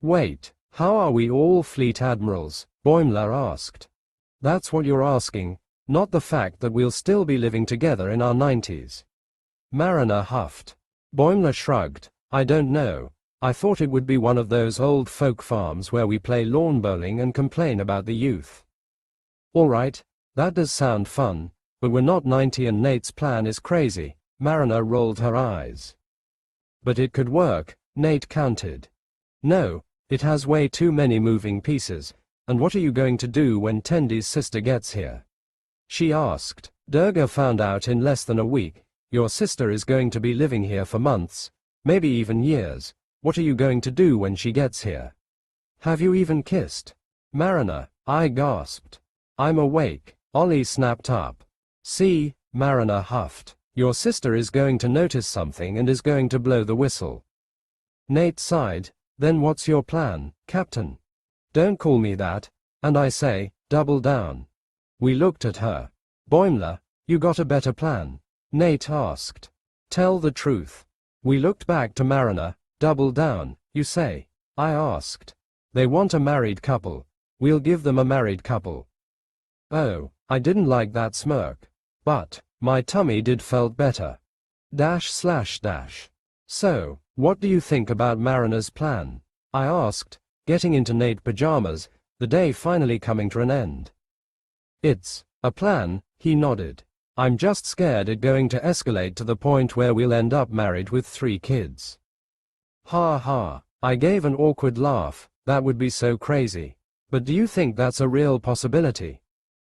Wait, how are we all fleet admirals? Boimler asked. That's what you're asking, not the fact that we'll still be living together in our 90s. Mariner huffed. Boimler shrugged. I don't know. I thought it would be one of those old folk farms where we play lawn bowling and complain about the youth. All right, that does sound fun, but we're not 90 and Nate's plan is crazy. Mariner rolled her eyes. But it could work, Nate countered. No, it has way too many moving pieces, and what are you going to do when Tendy's sister gets here? She asked. Durga found out in less than a week. Your sister is going to be living here for months, maybe even years. What are you going to do when she gets here? Have you even kissed? Mariner, I gasped. I'm awake. Ollie snapped up. See, Mariner huffed. Your sister is going to notice something and is going to blow the whistle. Nate sighed. Then what's your plan, Captain? Don't call me that. And I say, double down. We looked at her. Boimler, you got a better plan? Nate asked. Tell the truth. We looked back to Mariner. Double down, you say? I asked. They want a married couple. We'll give them a married couple. Oh, I didn't like that smirk. But my tummy did felt better. So, what do you think about Mariner's plan? I asked, getting into Nate pajamas, the day finally coming to an end. It's a plan, he nodded. I'm just scared it's going to escalate to the point where we'll end up married with 3 kids. Ha ha, I gave an awkward laugh. That would be so crazy. But do you think that's a real possibility?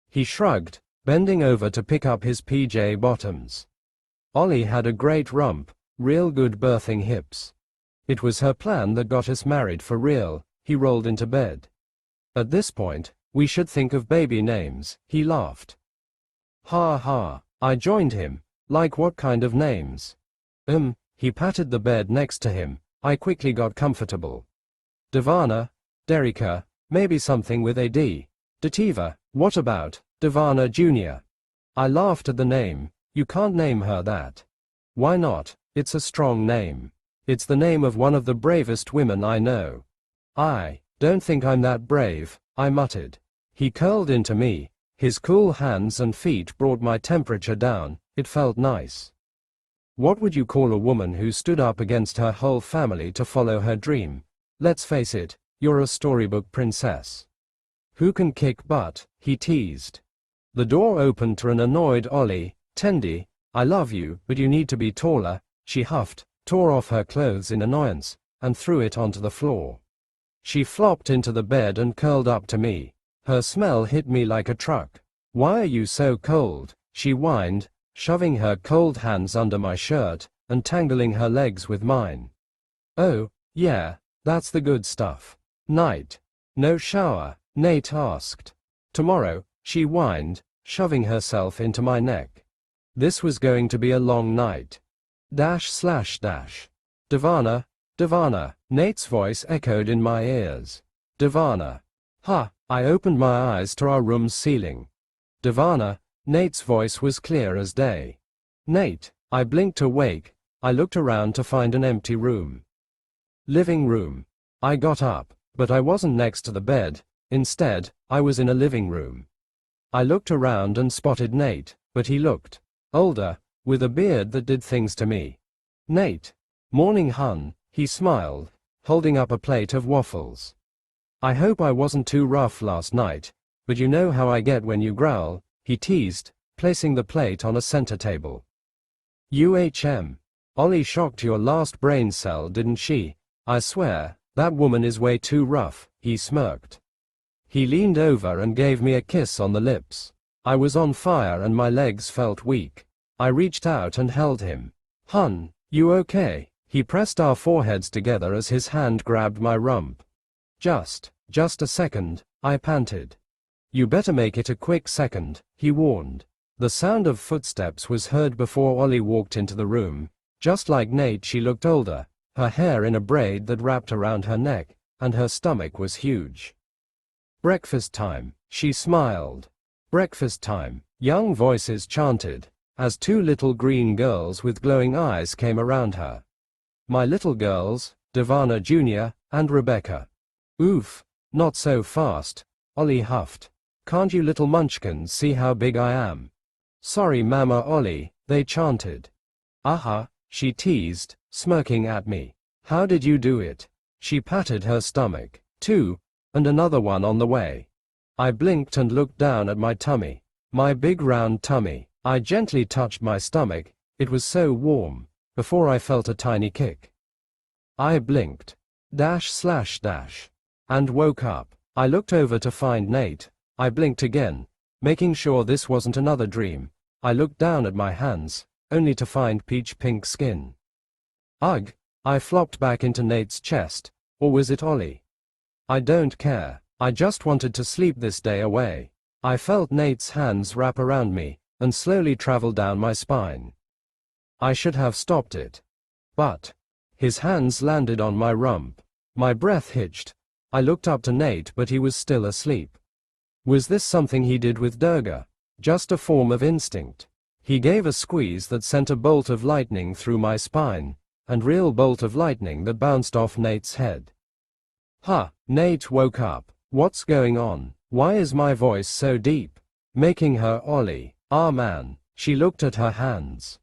He shrugged, bending over to pick up his PJ bottoms. Ollie had a great rump, real good birthing hips. It was her plan that got us married for real. He rolled into bed. At this point, we should think of baby names, he laughed. Ha ha, I joined him. Like what kind of names? He patted the bed next to him. I quickly got comfortable. Devana, Derrika, maybe something with a D. Dativa, what about Devana Jr.? I laughed at the name. You can't name her that. Why not? It's a strong name. It's the name of one of the bravest women I know. I don't think I'm that brave, I muttered. He curled into me. His cool hands and feet brought my temperature down. It felt nice. What would you call a woman who stood up against her whole family to follow her dream? Let's face it, you're a storybook princess. Who can kick butt? He teased. The door opened to an annoyed Ollie. Tendi, I love you, but you need to be taller, she huffed, tore off her clothes in annoyance, and threw it onto the floor. She flopped into the bed and curled up to me. Her smell hit me like a truck. Why are you so cold? She whined, shoving her cold hands under my shirt, and tangling her legs with mine. Oh, yeah, that's the good stuff. Night. No shower? Nate asked. Tomorrow, she whined, shoving herself into my neck. This was going to be a long night. Devana, Devana, Nate's voice echoed in my ears. Devana. Ha, I opened my eyes to our room's ceiling. Devana, Nate's voice was clear as day. Nate, I blinked awake. I looked around to find an empty room. Living room. I got up, but I wasn't next to the bed. Instead, I was in a living room. I looked around and spotted Nate, but he looked older, with a beard that did things to me. Nate. Morning, hun, he smiled, holding up a plate of waffles. I hope I wasn't too rough last night, but you know how I get when you growl, he teased, placing the plate on a center table. Ollie shocked your last brain cell, didn't she? I swear, that woman is way too rough, he smirked. He leaned over and gave me a kiss on the lips. I was on fire and my legs felt weak. I reached out and held him. Hun, you okay? He pressed our foreheads together as his hand grabbed my rump. Just a second, I panted. You better make it a quick second, he warned. The sound of footsteps was heard before Ollie walked into the room. Just like Nate, she looked older, her hair in a braid that wrapped around her neck, and her stomach was huge. Breakfast time, she smiled. Breakfast time, young voices chanted, as 2 little green girls with glowing eyes came around her. My little girls, Devana Jr. and Rebecca. Oof, not so fast, Ollie huffed. Can't you little munchkins see how big I am? Sorry Mama Ollie, they chanted. Aha, she teased, smirking at me. How did you do it? She patted her stomach. 2, and another one on the way. I blinked and looked down at my tummy. My big round tummy. I gently touched my stomach, it was so warm, before I felt a tiny kick. I blinked. And woke up. I looked over to find Nate. I blinked again, making sure this wasn't another dream. I looked down at my hands, only to find peach pink skin. Ugh! I flopped back into Nate's chest, or was it Ollie? I don't care. I just wanted to sleep this day away. I felt Nate's hands wrap around me and slowly travel down my spine. I should have stopped it. But his hands landed on my rump. My breath hitched. I looked up to Nate, but he was still asleep. Was this something he did with Durga? Just a form of instinct? He gave a squeeze that sent a bolt of lightning through my spine, and real bolt of lightning that bounced off Nate's head. Huh, Nate woke up. What's going on? Why is my voice so deep? Making her Ollie. Ah man. She looked at her hands.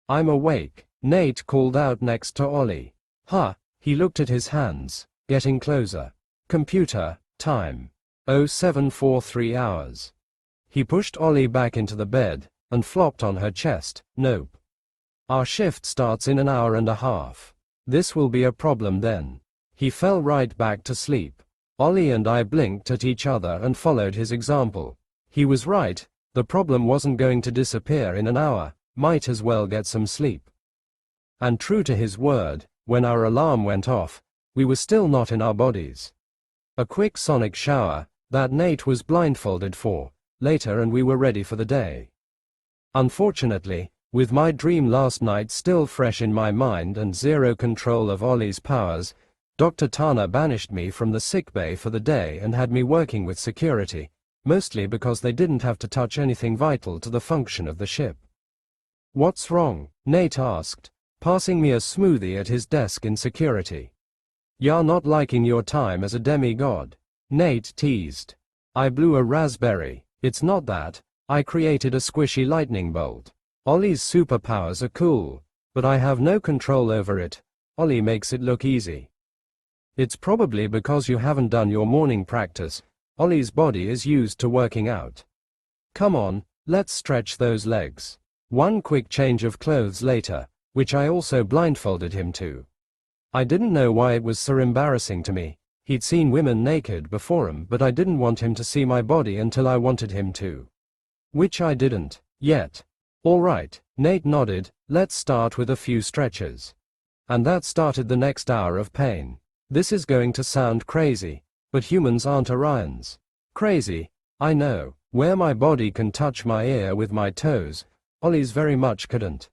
I'm awake, Nate called out next to Ollie. Huh, he looked at his hands, getting closer. Computer, time. 0743 hours. He pushed Ollie back into the bed, and flopped on her chest. Nope. Our shift starts in an hour and a half. This will be a problem then. He fell right back to sleep. Ollie and I blinked at each other and followed his example. He was right, the problem wasn't going to disappear in an hour, might as well get some sleep. And true to his word, when our alarm went off, we were still not in our bodies. A quick sonic shower, that Nate was blindfolded for, later, and we were ready for the day. Unfortunately, with my dream last night still fresh in my mind and zero control of Ollie's powers, Dr. Tana banished me from the sickbay for the day and had me working with security, mostly because they didn't have to touch anything vital to the function of the ship. What's wrong? Nate asked, passing me a smoothie at his desk in security. You're not liking your time as a demigod? Nate teased. I blew a raspberry. It's not that. I created a squishy lightning bolt. Ollie's superpowers are cool, but I have no control over it. Ollie makes it look easy. It's probably because you haven't done your morning practice. Ollie's body is used to working out. Come on, let's stretch those legs. One quick change of clothes later, which I also blindfolded him to. I didn't know why it was so embarrassing to me. He'd seen women naked before him, but I didn't want him to see my body until I wanted him to. Which I didn't, yet. All right, Nate nodded, let's start with a few stretches. And that started the next hour of pain. This is going to sound crazy, but humans aren't Orions. Crazy, I know, where my body can touch my ear with my toes, Ollie's very much couldn't.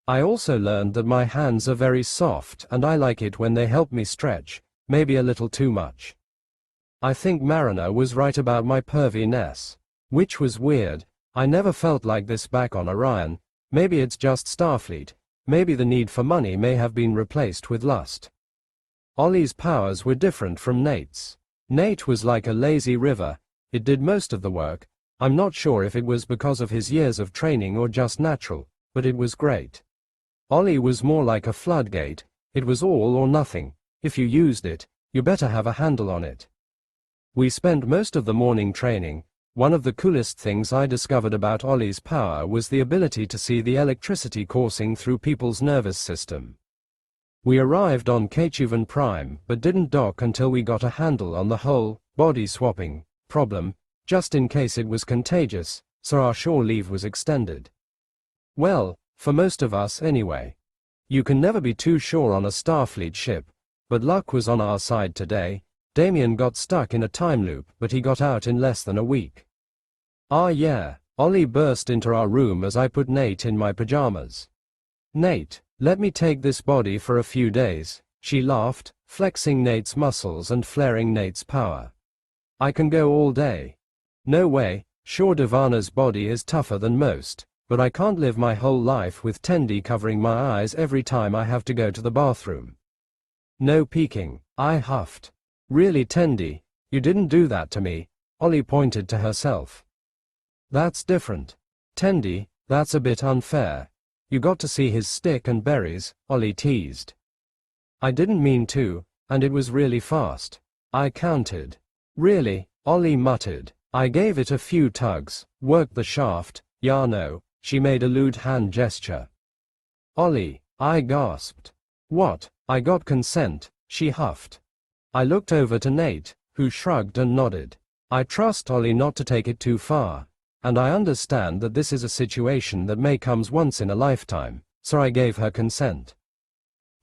I also learned that my hands are very soft and I like it when they help me stretch, maybe a little too much. I think Mariner was right about my perviness. Which was weird, I never felt like this back on Orion. Maybe it's just Starfleet, maybe the need for money may have been replaced with lust. Ollie's powers were different from Nate's. Nate was like a lazy river, it did most of the work. I'm not sure if it was because of his years of training or just natural, but it was great. Ollie was more like a floodgate, it was all or nothing. If you used it, you better have a handle on it. We spent most of the morning training. One of the coolest things I discovered about Ollie's power was the ability to see the electricity coursing through people's nervous system. We arrived on Ketuvan Prime, but didn't dock until we got a handle on the whole body swapping problem, just in case it was contagious, so our shore leave was extended. Well, for most of us anyway. You can never be too sure on a Starfleet ship, but luck was on our side today. Damien got stuck in a time loop, but he got out in less than a week. Ah yeah, Ollie burst into our room as I put Nate in my pajamas. Nate, let me take this body for a few days, she laughed, flexing Nate's muscles and flaring Nate's power. I can go all day. No way, sure Devana's body is tougher than most, but I can't live my whole life with Tendi covering my eyes every time I have to go to the bathroom. No peeking, I huffed. Really Tendi, you didn't do that to me, Ollie pointed to herself. That's different. Tendi, that's a bit unfair. You got to see his stick and berries, Ollie teased. I didn't mean to, and it was really fast. I counted. Really, Ollie muttered. I gave it a few tugs, worked the shaft, ya no, she made a lewd hand gesture. Ollie, I gasped. What, I got consent, she huffed. I looked over to Nate, who shrugged and nodded. I trust Ollie not to take it too far. And I understand that this is a situation that may comes once in a lifetime, so I gave her consent.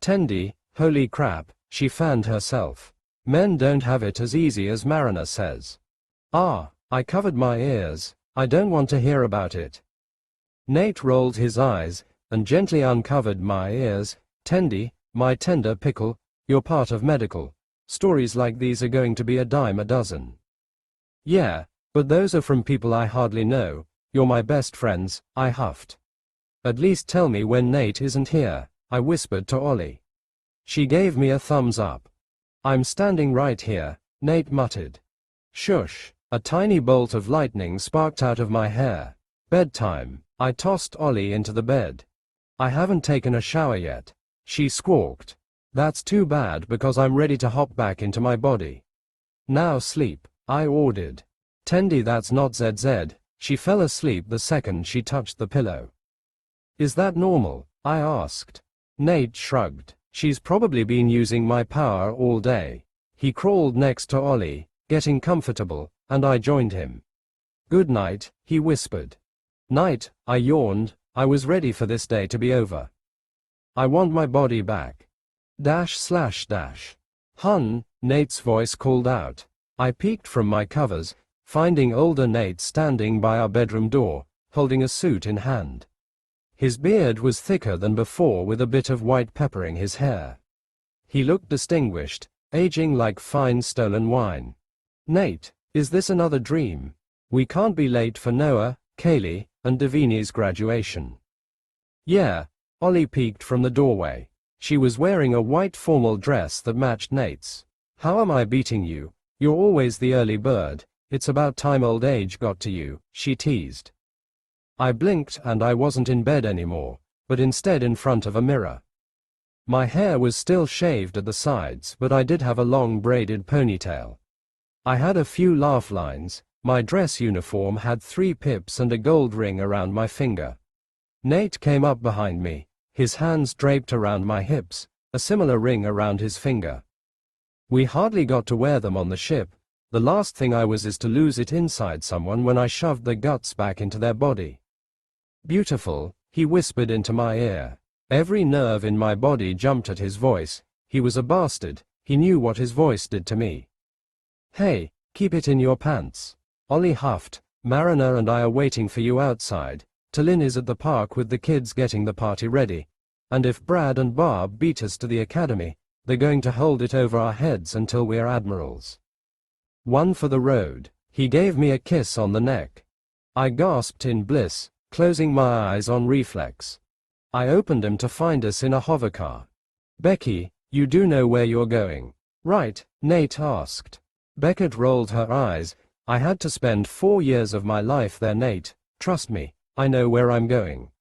Tendi, holy crap, she fanned herself. Men don't have it as easy as Mariner says. Ah, I covered my ears. I don't want to hear about it. Nate rolled his eyes and gently uncovered my ears. Tendy, my tender pickle, you're part of medical. Stories like these are going to be a dime a dozen. Yeah, but those are from people I hardly know. You're my best friends, I huffed. At least tell me when Nate isn't here, I whispered to Ollie. She gave me a thumbs up. I'm standing right here, Nate muttered. Shush, a tiny bolt of lightning sparked out of my hair. Bedtime. I tossed Ollie into the bed. I haven't taken a shower yet, she squawked. That's too bad because I'm ready to hop back into my body. Now sleep, I ordered. Tendy, that's not ZZ, she fell asleep the second she touched the pillow. Is that normal? I asked. Nate shrugged. She's probably been using my power all day. He crawled next to Ollie, getting comfortable, and I joined him. Good night, he whispered. Night, I yawned. I was ready for this day to be over. I want my body back. // Hun, Nate's voice called out. I peeked from my covers, finding older Nate standing by our bedroom door, holding a suit in hand. His beard was thicker than before with a bit of white peppering his hair. He looked distinguished, aging like fine stolen wine. Nate, is this another dream? We can't be late for Noah, Kaylee, and Davini's graduation. Yeah, Ollie peeked from the doorway. She was wearing a white formal dress that matched Nate's. How am I beating you? You're always the early bird. It's about time old age got to you, she teased. I blinked and I wasn't in bed anymore, but instead in front of a mirror. My hair was still shaved at the sides, but I did have a long braided ponytail. I had a few laugh lines. My dress uniform had 3 pips and a gold ring around my finger. Nate came up behind me, his hands draped around my hips, a similar ring around his finger. We hardly got to wear them on the ship. The last thing I was is to lose it inside someone when I shoved the guts back into their body. Beautiful, he whispered into my ear. Every nerve in my body jumped at his voice. He was a bastard. He knew what his voice did to me. Hey, keep it in your pants. Ollie huffed. Mariner and I are waiting for you outside. Talin is at the park with the kids getting the party ready. And if Brad and Barb beat us to the academy, they're going to hold it over our heads until we're admirals. One for the road. He gave me a kiss on the neck. I gasped in bliss, closing my eyes on reflex. I opened them to find us in a hovercar. Becky, you do know where you're going, right? Nate asked. Beckett rolled her eyes. I had to spend 4 years of my life there, Nate. Trust me, I know where I'm going.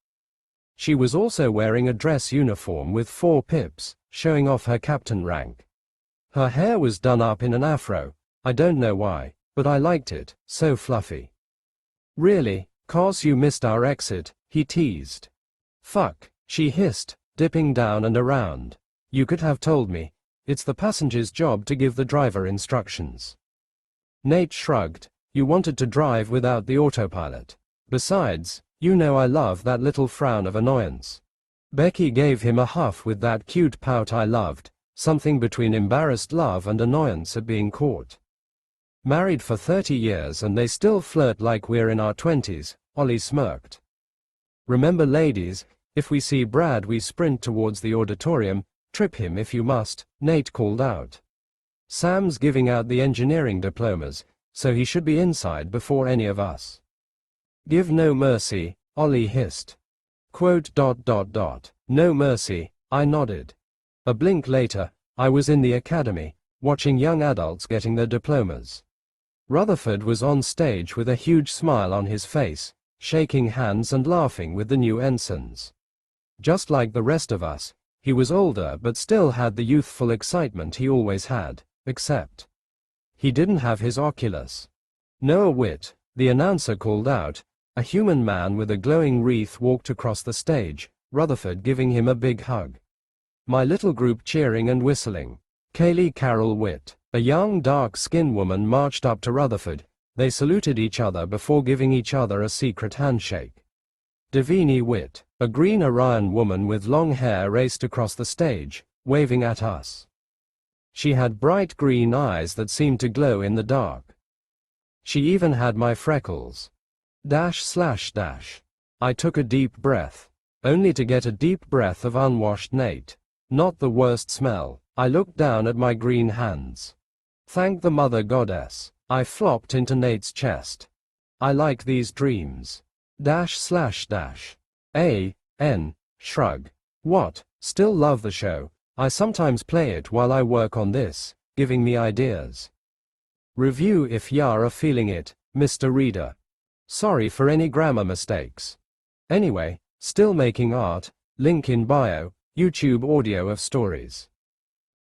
She was also wearing a dress uniform with 4 pips, showing off her captain rank. Her hair was done up in an afro. I don't know why, but I liked it, so fluffy. Really, 'cause you missed our exit, he teased. Fuck, she hissed, dipping down and around. You could have told me. It's the passenger's job to give the driver instructions. Nate shrugged. You wanted to drive without the autopilot. Besides, you know I love that little frown of annoyance. Becky gave him a huff with that cute pout I loved, something between embarrassed love and annoyance at being caught. Married for 30 years and they still flirt like we're in our 20s, Ollie smirked. Remember ladies, if we see Brad we sprint towards the auditorium, trip him if you must, Nate called out. Sam's giving out the engineering diplomas, so he should be inside before any of us. Give no mercy, Ollie hissed. Quote. No mercy, I nodded. A blink later, I was in the academy, watching young adults getting their diplomas. Rutherford was on stage with a huge smile on his face, shaking hands and laughing with the new ensigns. Just like the rest of us, he was older but still had the youthful excitement he always had, except he didn't have his Oculus. Noah Witt, the announcer, called out. A human man with a glowing wreath walked across the stage, Rutherford giving him a big hug. My little group cheering and whistling. Kaylee Carol Witt, a young dark-skinned woman, marched up to Rutherford. They saluted each other before giving each other a secret handshake. Davini Witt, a green Orion woman with long hair, raced across the stage, waving at us. She had bright green eyes that seemed to glow in the dark. She even had my freckles. I took a deep breath. Only to get a deep breath of unwashed Nate. Not the worst smell. I looked down at my green hands. Thank the mother goddess. I flopped into Nate's chest. I like these dreams. Shrug. What? Still love the show. I sometimes play it while I work on this, giving me ideas. Review if you're feeling it, Mr. Reader. Sorry for any grammar mistakes. Anyway, still making art, link in bio, YouTube audio of stories.